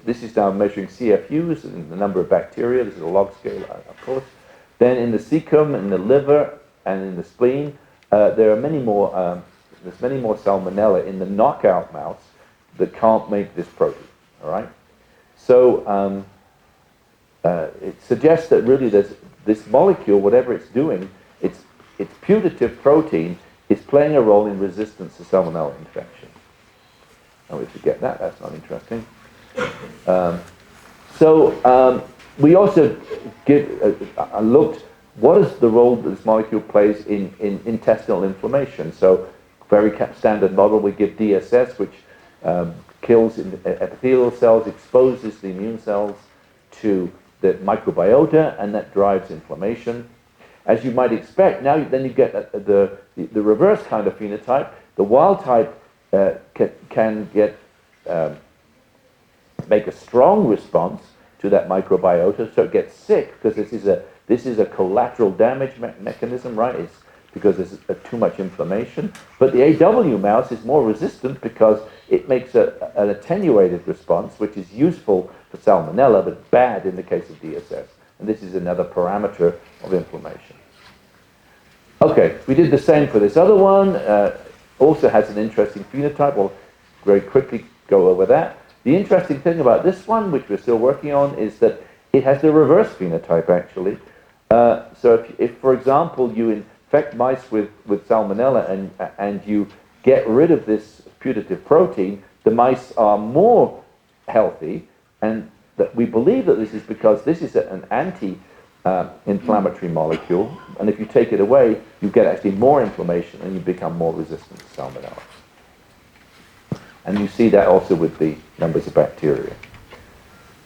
this is now measuring CFUs and the number of bacteria. This is a log scale, of course. Then in the cecum, in the liver, and in the spleen, there are many more. There's many more salmonella in the knockout mouse that can't make this protein. All right. So it suggests that really there's this molecule, whatever it's doing, its putative protein is playing a role in resistance to salmonella infection. And we forget that. That's not interesting. We also looked what is the role that this molecule plays in intestinal inflammation. So very standard model, we give DSS, which kills epithelial cells, exposes the immune cells to the microbiota, and that drives inflammation. As you might expect, then you get the reverse kind of phenotype. The wild type can make a strong response to that microbiota, so it gets sick because this is a collateral damage mechanism, right? It's because there's too much inflammation. But the AW mouse is more resistant because it makes an attenuated response, which is useful for salmonella, but bad in the case of DSS. And this is another parameter of inflammation. Okay, we did the same for this other one. Also has an interesting phenotype. We'll very quickly go over that. The interesting thing about this one, which we're still working on, is that it has the reverse phenotype, actually. So if, for example, you infect mice with salmonella and you get rid of this putative protein, the mice are more healthy, and that we believe that this is because this is an anti-inflammatory molecule, and if you take it away, you get actually more inflammation and you become more resistant to salmonella. And you see that also with the numbers of bacteria.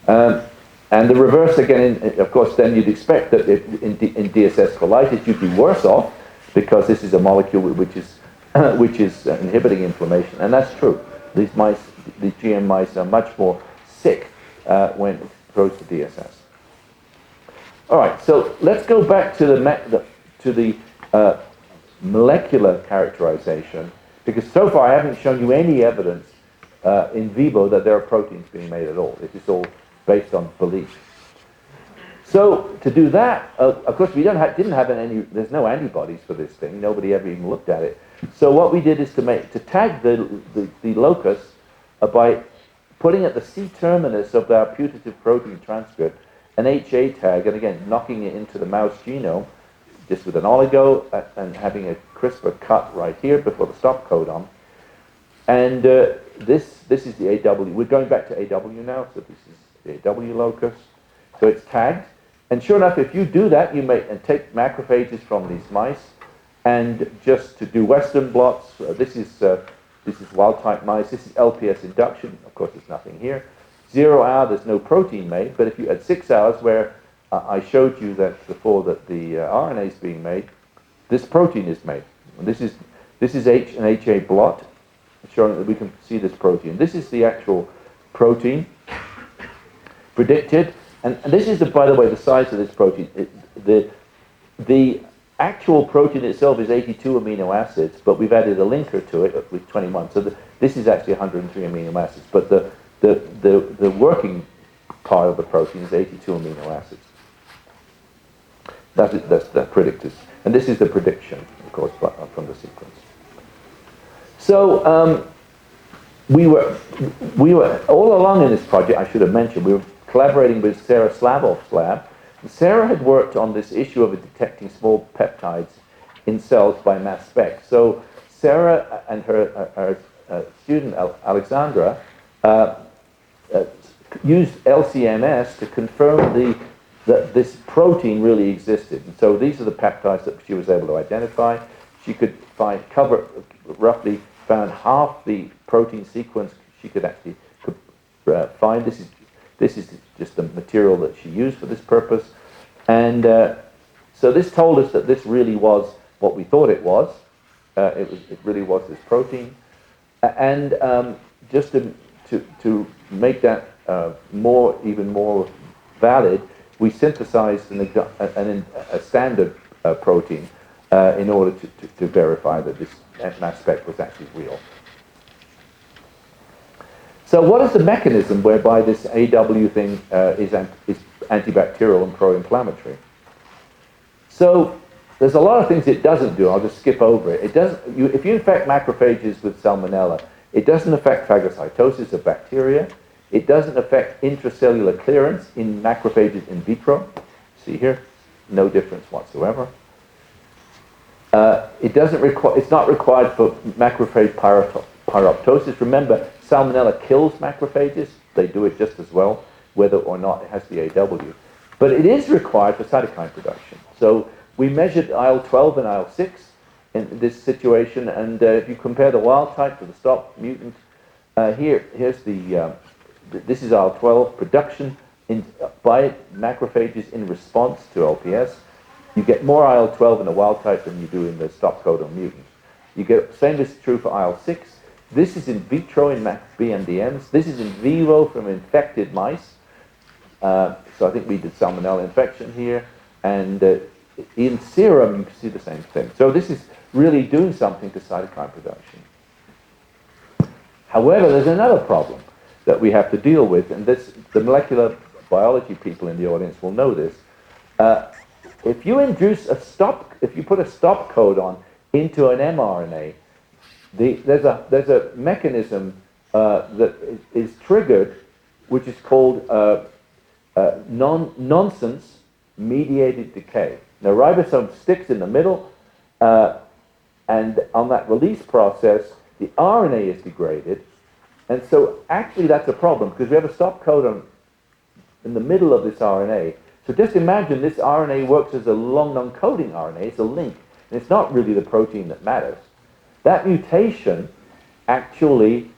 And the reverse again, of course, then you'd expect that in DSS colitis you'd be worse off because this is a molecule which is inhibiting inflammation, and that's true. These GM mice are much more sick when exposed to DSS. All right, so let's go back to the molecular characterization, because so far I haven't shown you any evidence in vivo that there are proteins being made at all. It is all based on belief. So to do that, of course, we didn't have any. There's no antibodies for this thing. Nobody ever even looked at it. So what we did is to tag the locus by putting at the C-terminus of our putative protein transcript an HA tag, and again knocking it into the mouse genome, just with an oligo and having a CRISPR cut right here before the stop codon. And this is the AW. We're going back to AW now, so this is the AW locus. So it's tagged. And sure enough, if you do that, you may take macrophages from these mice, and just to do Western blots, this is wild-type mice. This is LPS induction. Of course, there's nothing here. 0 hour, there's no protein made. But if you at 6 hours, where I showed you that before that the RNA is being made, this protein is made. And this is an HA blot, showing that we can see this protein. This is the actual protein. predicted, and this is, by the way, the size of this protein. The actual protein itself is 82 amino acids, but we've added a linker to it with 21. So this is actually 103 amino acids, but the working part of the protein is 82 amino acids. That's the predictors. And this is the prediction, of course, from the sequence. So we were all along in this project, I should have mentioned, we were collaborating with Sarah Slavov's lab. And Sarah had worked on this issue of detecting small peptides in cells by mass spec. So Sarah and her student, Alexandra, used LC-MS to confirm that this protein really existed. And so these are the peptides that she was able to identify. She could roughly found half the protein sequence she could actually find. This is just the material that she used for this purpose. And so this told us that this really was what we thought it was. It really was this protein. And just to make that even more valid, we synthesized a standard protein in order to verify that this mass spec was actually real. So what is the mechanism whereby this AW thing is antibacterial and pro-inflammatory? So there's a lot of things it doesn't do. I'll just skip over it. If you infect macrophages with salmonella, it doesn't affect phagocytosis of bacteria. It doesn't affect intracellular clearance in macrophages in vitro. See here, no difference whatsoever. It's not required for macrophage pyroptosis. Remember, salmonella kills macrophages. They do it just as well, whether or not it has the AW. But it is required for cytokine production. So we measured IL-12 and IL-6 in this situation, and if you compare the wild type to the stop mutant, here's this is IL-12 production by macrophages in response to LPS. You get more IL-12 in the wild type than you do in the stop codon mutant. Same is true for IL-6. This is in vitro in BMDMs. This is in vivo from infected mice. So I think we did salmonella infection here. And in serum, you can see the same thing. So this is really doing something to cytokine production. However, there's another problem that we have to deal with, and the molecular biology people in the audience will know this. If you put a stop codon into an mRNA, there's a mechanism that is triggered, which is called nonsense mediated decay. Now, ribosome sticks in the middle, and on that release process, the RNA is degraded. And so actually that's a problem, because we have a stop codon in the middle of this RNA. So just imagine this RNA works as a long non-coding RNA. It's a link, and it's not really the protein that matters. That mutation actually,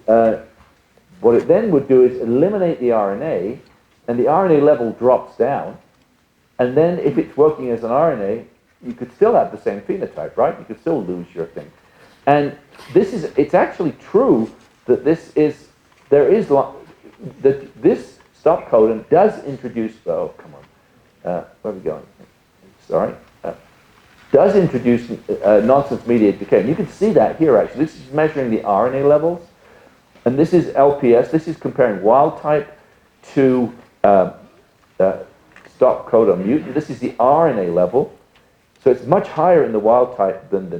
what it then would do is eliminate the RNA, and the RNA level drops down. And then if it's working as an RNA, you could still have the same phenotype, right? You could still lose your thing. And it's actually true that this stop codon does introduce, oh, come on, where are we going? Sorry. Does introduce nonsense-mediated decay. And you can see that here, actually. This is measuring the RNA levels. And this is LPS. This is comparing wild type to stop codon mutant. This is the RNA level. So it's much higher in the wild type than the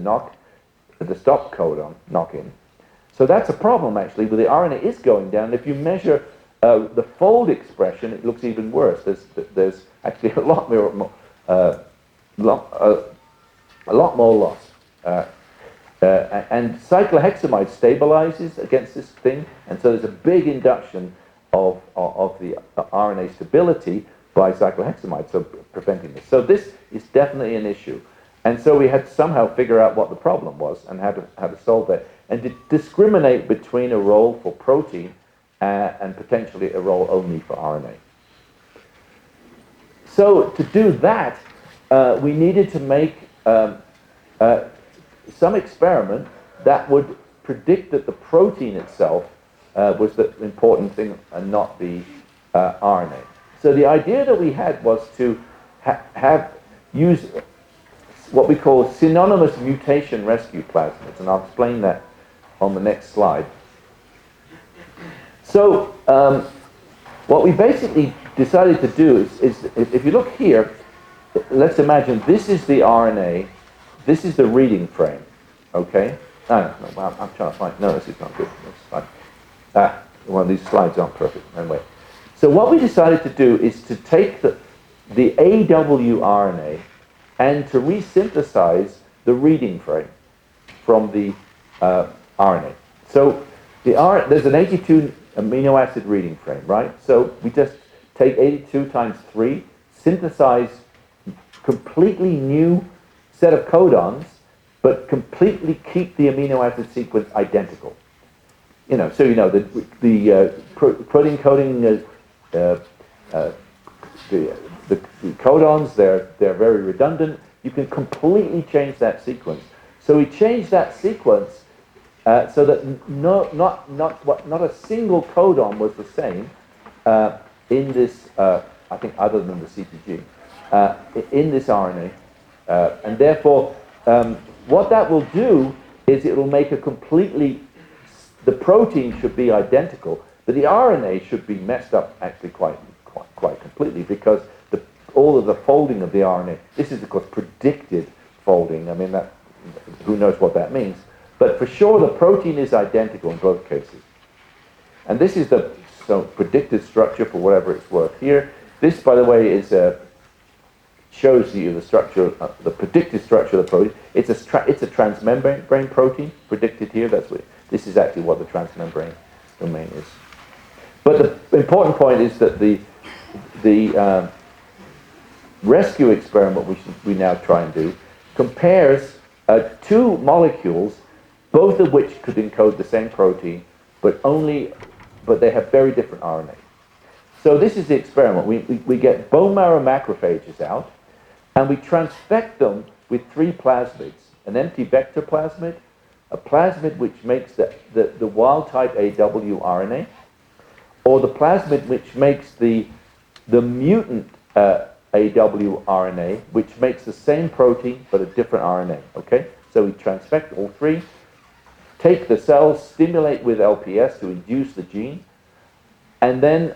stop codon knock-in. So that's a problem, actually, where the RNA is going down. If you measure the fold expression, it looks even worse. There's actually a lot more loss. And cyclohexamide stabilizes against this thing, and so there's a big induction of the RNA stability by cyclohexamide, so preventing this. So this is definitely an issue. And so we had to somehow figure out what the problem was and how to solve that, and to discriminate between a role for protein and potentially a role only for RNA. So to do that, we needed to make some experiment that would predict that the protein itself was the important thing and not the RNA. So the idea that we had was to use what we call synonymous mutation rescue plasmids, and I'll explain that on the next slide. So what we basically decided to do is if you look here, let's imagine this is the RNA, this is the reading frame, okay? No, I'm trying to find, no, this is not good. One of these slides aren't perfect, anyway. So what we decided to do is to take the AWRNA and to resynthesize the reading frame from the RNA. So there's an 82 amino acid reading frame, right? So we just take 82 times 3, synthesize completely new set of codons, but completely keep the amino acid sequence identical. You know, so you know the protein coding, the codons, they're very redundant. You can completely change that sequence. So we changed that sequence so that not a single codon was the same in this, I think other than the CTG, in this RNA. And therefore, what that will do is it will make a completely, the protein should be identical, but the RNA should be messed up actually quite completely, because all of the folding of the RNA, this is of course predicted folding. I mean, that, who knows what that means. But for sure the protein is identical in both cases. And this is the predicted structure for whatever it's worth here. This, by the way, is shows you the structure, the predicted structure of the protein. It's a transmembrane protein predicted here. This is actually what the transmembrane domain is. But the important point is that the rescue experiment, which we now try and do, compares two molecules, both of which could encode the same protein, but they have very different RNA. So this is the experiment. We get bone marrow macrophages out, and we transfect them with 3 plasmids: an empty vector plasmid, a plasmid which makes the wild-type AWRNA, or the plasmid which makes the mutant AWRNA, which makes the same protein but a different RNA, okay? So we transfect all 3, take the cells, stimulate with LPS to induce the gene, and then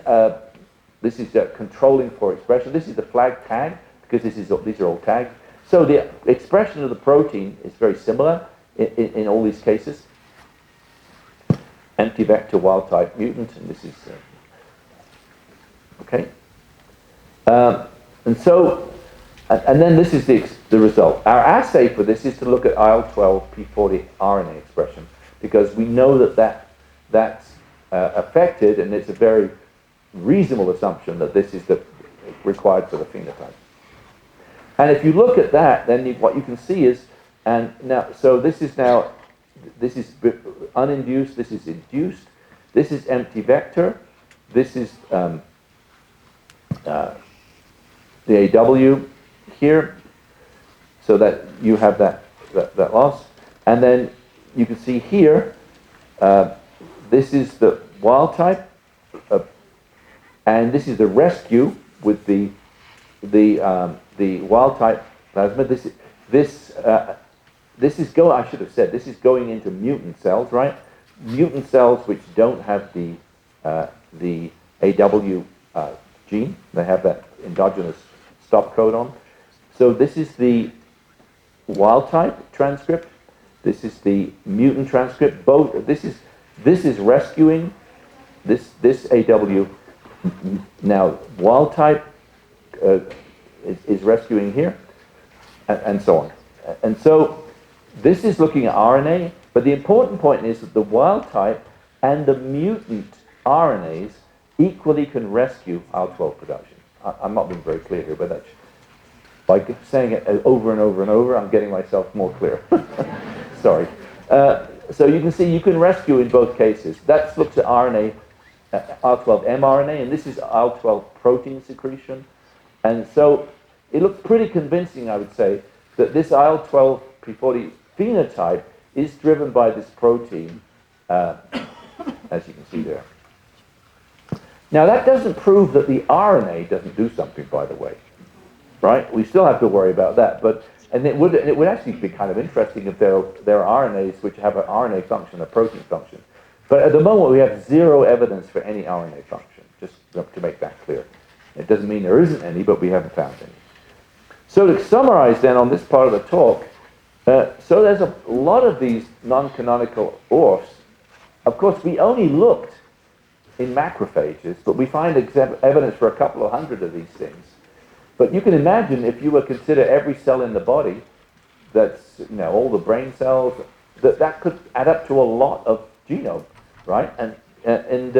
this is controlling for expression. This is the flag tag, because these are all tags. So the expression of the protein is very similar in all these cases. Empty vector wild-type mutant, and this is, okay. And then this is the result. Our assay for this is to look at IL-12 P40 RNA expression, because we know that's affected, and it's a very reasonable assumption that this is required for the phenotype. And if you look at that, then what you can see is, this is uninduced, this is induced, this is empty vector, this is the AW here, so that you have that loss. And then you can see here, this is the wild type, and this is the rescue with the wild type plasmid. This is going. I should have said this is going into mutant cells, right? Mutant cells which don't have the AW gene. They have that endogenous stop codon. So this is the wild type transcript. This is the mutant transcript. Both. This is rescuing this AW. Now wild type is rescuing here, and so on. And so this is looking at RNA, but the important point is that the wild type and the mutant RNAs equally can rescue IL-12 production. I'm not being very clear here, but that's, by saying it over and over and over, I'm getting myself more clear. Sorry. So you can see you can rescue in both cases. That looks at RNA, IL-12 mRNA, and this is IL-12 protein secretion. And so it looks pretty convincing, I would say, that this IL-12 P40 phenotype is driven by this protein, as you can see there. Now that doesn't prove that the RNA doesn't do something, by the way, right? We still have to worry about that, and it would actually be kind of interesting if there are RNAs which have an RNA function, a protein function. But at the moment we have zero evidence for any RNA function, just to make that clear. It doesn't mean there isn't any, but we haven't found any. So to summarize then on this part of the talk, so there's a lot of these non-canonical ORFs. Of course, we only looked in macrophages, but we find evidence for a couple of hundred of these things. But you can imagine if you were to consider every cell in the body, that's, you know, all the brain cells, that could add up to a lot of genome, right? And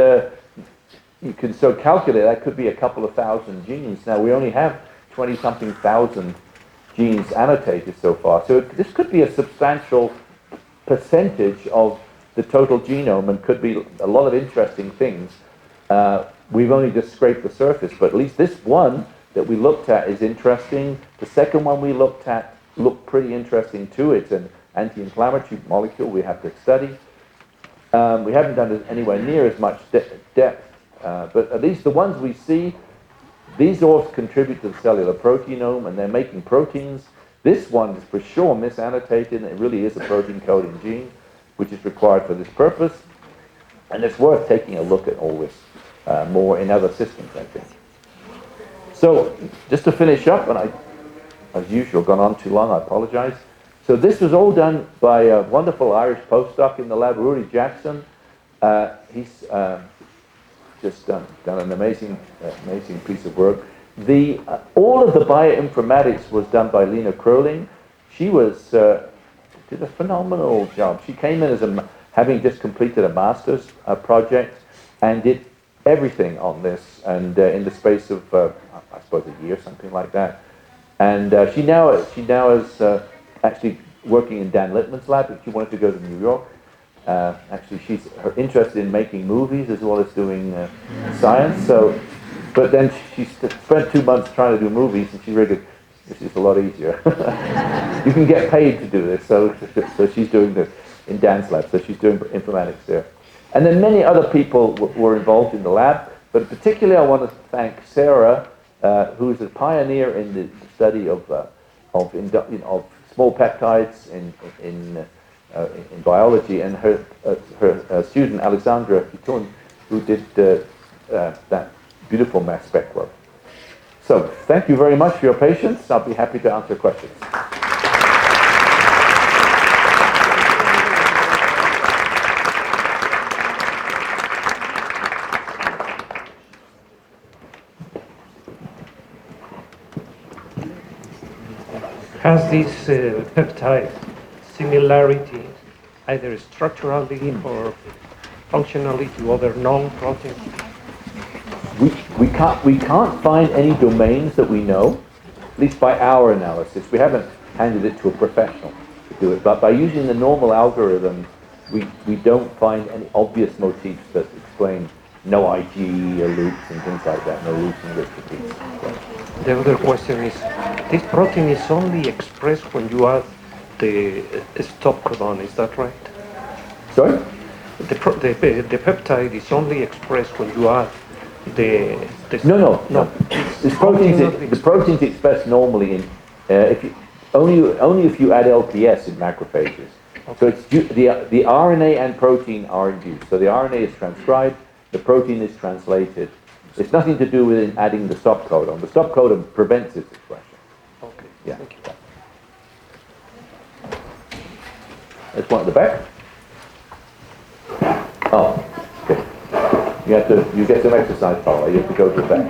you can so calculate that could be a couple of thousand genes. Now we only have 20-something thousand genes annotated so far, so this could be a substantial percentage of the total genome and could be a lot of interesting things. We've only just scraped the surface, but at least this one that we looked at is interesting. The second one we looked at looked pretty interesting too. It's an anti-inflammatory molecule we have to study. We haven't done it anywhere near as much depth, but at least the ones we see, these ORFs contribute to the cellular proteinome and they're making proteins. This one is for sure misannotated, and it really is a protein coding gene, which is required for this purpose. And it's worth taking a look at all this more in other systems, I think. So, just to finish up, and I, as usual, gone on too long, I apologize. So this was all done by a wonderful Irish postdoc in the lab, Rudy Jackson. He's just done an amazing piece of work. All of the bioinformatics was done by Lena Kroling. She did a phenomenal job. She came in as having just completed a master's project and did everything on this, and in the space of I suppose a year, something like that. And she now is actually working in Dan Littman's lab, but she wanted to go to New York. Actually, she's interested in making movies as well as doing science. So, but then she spent 2 months trying to do movies, and she figured this is a lot easier. You can get paid to do this, so she's doing this in Dan's lab. So she's doing informatics there. And then many other people were involved in the lab, but particularly I want to thank Sarah, who's a pioneer in the study of small peptides in biology, and her student Alexandra Kitun, who did that beautiful mass spec work. So thank you very much for your patience. I'll be happy to answer questions. Has this peptide similarity either structurally or functionally to other known proteins? We can't find any domains that we know, at least by our analysis. We haven't handed it to a professional to do it, but by using the normal algorithm, we don't find any obvious motifs that explain no IG or loops and things like that, no loops and repeats. The other question is, this protein is only expressed when you add the stop codon, is that right? Sorry? The peptide is only expressed when you add the No. The protein's expressed normally in only if you add LPS in macrophages. Okay. So it's the RNA and protein are induced. So the RNA is transcribed, the protein is translated. It's nothing to do with adding the stop codon. The stop codon prevents its expression. Okay. Yeah. Thank you. There's one at the back. Oh, okay. You get some exercise, Paula. You have to go to the back.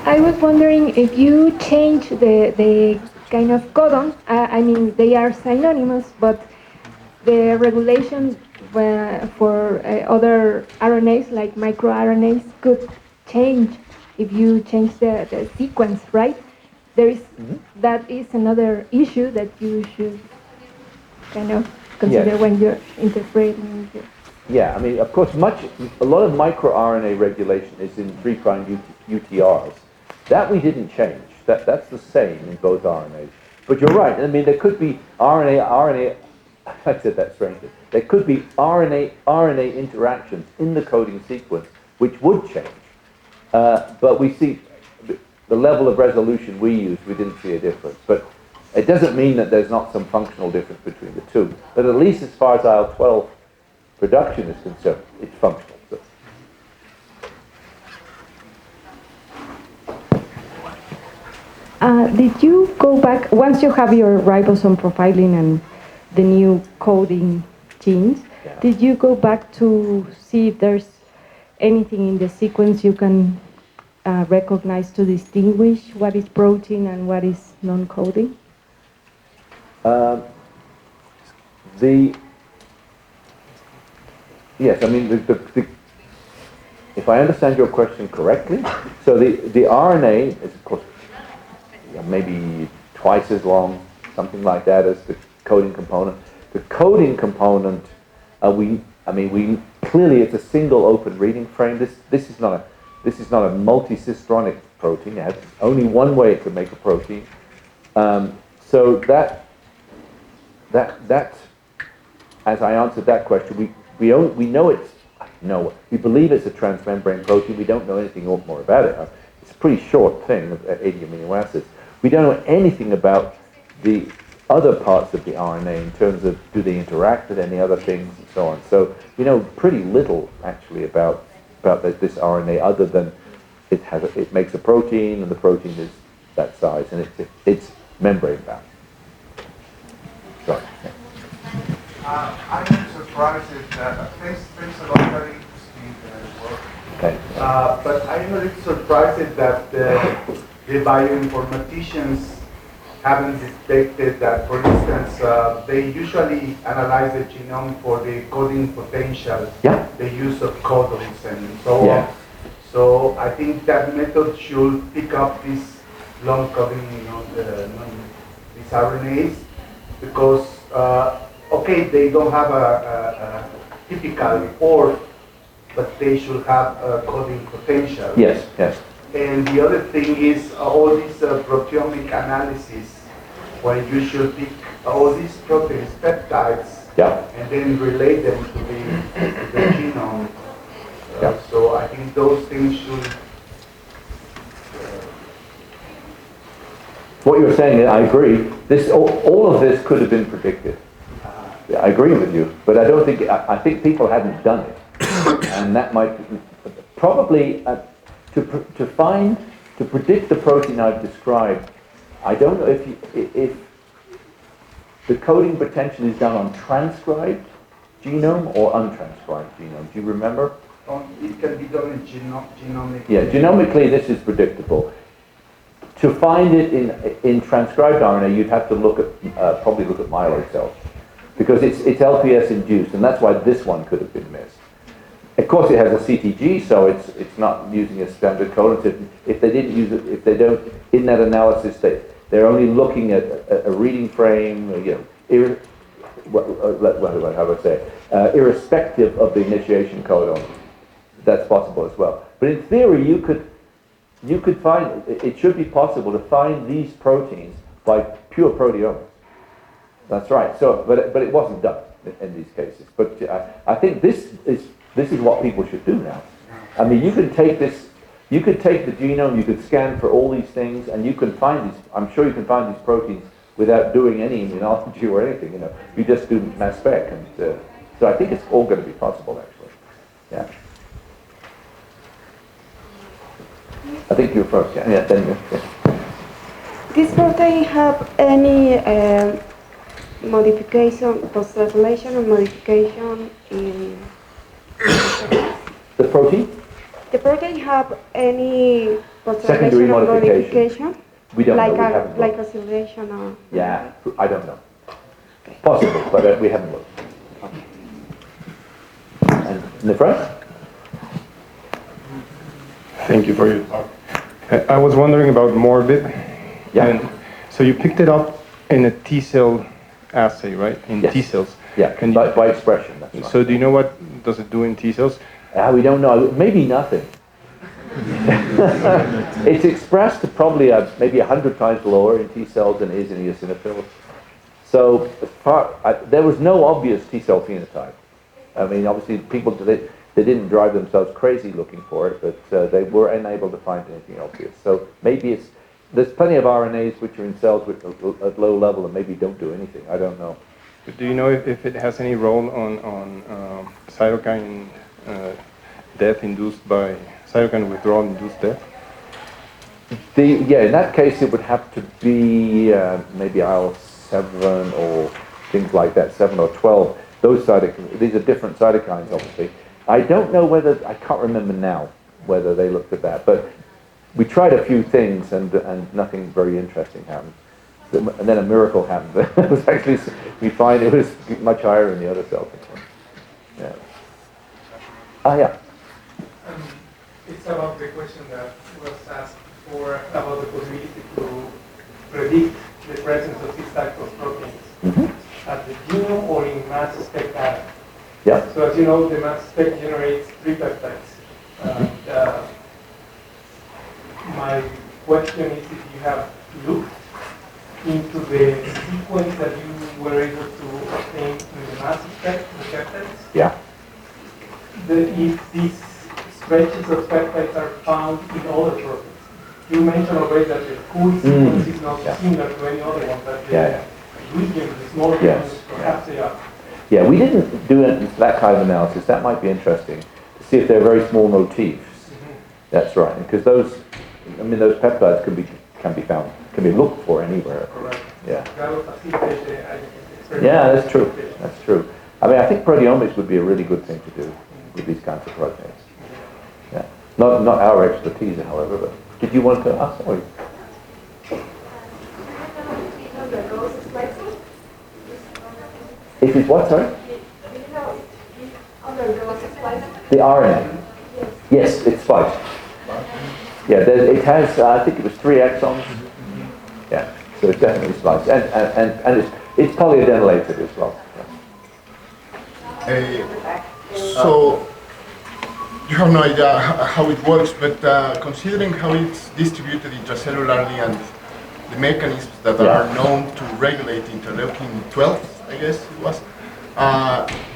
I was wondering if you change the kind of codon. I mean, they are synonymous, but the regulation for other RNAs, like microRNAs, could change if you change the sequence, right? There is that is another issue that you should kind of consider when you're interpreting. Yeah, I mean, of course, a lot of microRNA regulation is in 3' UTRs. That we didn't change. That's the same in both RNAs. But you're right. I mean, there could be RNA. I said that strangely. There could be RNA interactions in the coding sequence which would change. But we see the level of resolution we used, we didn't see a difference. But it doesn't mean that there's not some functional difference between the two. But at least as far as IL-12 production is concerned, it's functional. So. Did you go back, once you have your ribosome profiling and the new coding genes, Yeah. did you go back to see if there's anything in the sequence you can recognize to distinguish what is protein and what is non-coding? Yes, I mean, if I understand your question correctly, so the RNA is, of course, maybe twice as long, something like that, as the coding component. The coding component, we clearly it's a single open reading frame. This is not a multi-cistronic protein. It has only one way it can make a protein. So that as I answered that question, we know we believe it's a transmembrane protein. We don't know anything more about it. It's a pretty short thing of 80 amino acids. We don't know anything about the other parts of the RNA in terms of do they interact with any other things and so on. So we know pretty little actually about this RNA other than it makes a protein and the protein is that size and it's membrane bound. Sorry. I'm surprised that thanks a lot, very interesting work. Okay. But I'm a little surprised that the bioinformaticians haven't detected that, for instance, they usually analyze the genome for the coding potential, Yeah. the use of codons and so Yeah. on. So I think that method should pick up this long coding, these RNAs, because okay, they don't have a typical report, but they should have a coding potential. Yes, yes. And the other thing is all this proteomic analysis, where you should pick all these proteins, peptides, Yeah. and then relate them to the genome. Yeah. So I think those things should. What you're saying, I agree. All of this could have been predicted. I agree with you, but I don't think. I think people hadn't done it, and that might probably to predict the protein I've described. I don't know if the coding potential is done on transcribed genome or untranscribed genome. Do you remember? It can be done in genomic. Yeah, genomically this is predictable. To find it in transcribed RNA, you'd have to probably look at myeloid cells, because it's LPS induced, and that's why this one could have been missed. Of course, it has a CTG, so it's not using a standard codon. If they didn't use it, if they don't, in that analysis, they're only looking at a reading frame, irrespective of the initiation codon. That's possible as well. But in theory, you could find, it should be possible to find these proteins by pure proteomics. That's right. So, but it wasn't done in these cases. But I think this is what people should do now. I mean, you can take the genome, you could scan for all these things, and you can find these. I'm sure you can find these proteins without doing any immunology or anything. You just do mass spec, and so I think it's all going to be possible actually. Yeah. I think you're first. Yeah. Then you. Yeah. This protein have any modification, post-translation or modification in The protein? the protein have any Secondary post-translation or modification. modification? We don't know. We Like haven't like looked. acylation or? Yeah, I don't know. Possible, but we haven't looked. And in the front? Thank you for your talk. I was wondering about morbid. Yeah. And so you picked it up in a T cell assay, right? In Yes. T cells. Yeah, Can you, by expression. That's right. so do you know what does it do in T cells? We don't know. Maybe nothing. It's expressed probably maybe 100 times lower in T cells than it is in eosinophils. So there was no obvious T cell phenotype. I mean, obviously people, they didn't drive themselves crazy looking for it, but they were unable to find anything obvious. So maybe there's plenty of RNAs which are in cells at low level and maybe don't do anything. I don't know. But do you know if it has any role on cytokine death induced by cytokine withdrawal induced death? Yeah, in that case it would have to be maybe IL-7 or things like that, 7 or 12. Those cytokines, these are different cytokines obviously. I don't know whether, I can't remember now whether they looked at that, but we tried a few things and nothing very interesting happened. And then a miracle happened. It was actually, we find it was much higher in the other cells. Yeah. Ah, yeah. It's about the question that was asked before about the possibility to predict the presence of these types of proteins at the genome or in mass spec data. Yeah. So as you know, the mass spec generates 3 peptides. My question is if you have looked into the sequence that you were able to obtain with the mass spec, the peptides. Yeah. If these stretches of peptides are found in other proteins. You mentioned already that the full sequence is not similar to any other one, but the region, the smaller ones, perhaps they are. Yeah, we didn't do that kind of analysis. That might be interesting to see if they're very small motifs. That's right, because those peptides can be found, can be looked for anywhere. Correct. Yeah. That would facilitate the experiment. Yeah, that's true. That's true. I mean, I think proteomics would be a really good thing to do with these kinds of proteins. Yeah. Not our expertise, however. But did you want to ask? Sorry. If it's what, sorry? The RNA. Yes, it's spliced. Yeah, it has, I think it was 3 exons. Yeah, so it's definitely spliced. And it's polyadenylated as well. So, you have no idea how it works, but considering how it's distributed intracellularly and the mechanisms that are known to regulate interleukin 12, I guess it was,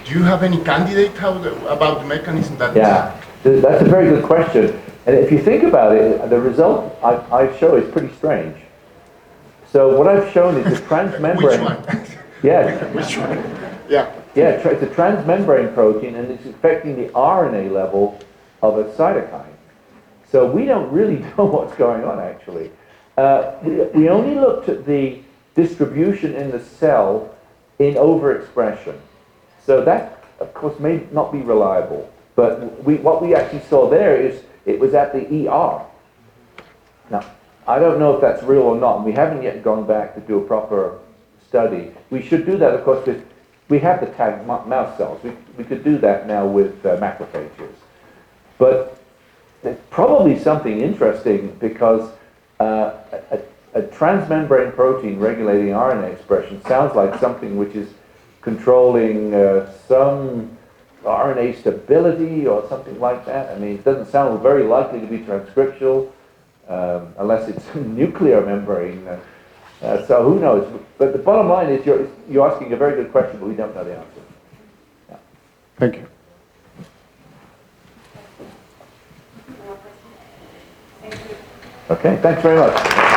do you have any candidate about the mechanism that... Yeah, that's a very good question. And if you think about it, the result I show is pretty strange. So what I've shown is the transmembrane... Which one? Yes. Which one? Yeah. Yeah, it's a transmembrane protein and it's affecting the RNA level of a cytokine. So we don't really know what's going on actually. We only looked at the distribution in the cell in overexpression. So that, of course, may not be reliable. But what we actually saw there is it was at the ER. Now, I don't know if that's real or not. We haven't yet gone back to do a proper study. We should do that, of course, with, we have the tagged mouse cells. We could do that now with macrophages. But there's probably something interesting because a transmembrane protein regulating RNA expression sounds like something which is controlling some RNA stability or something like that. I mean, it doesn't sound very likely to be transcriptional unless it's nuclear membrane. So who knows? But the bottom line is you're asking a very good question, but we don't know the answer. Yeah. Thank you. Okay, thanks very much.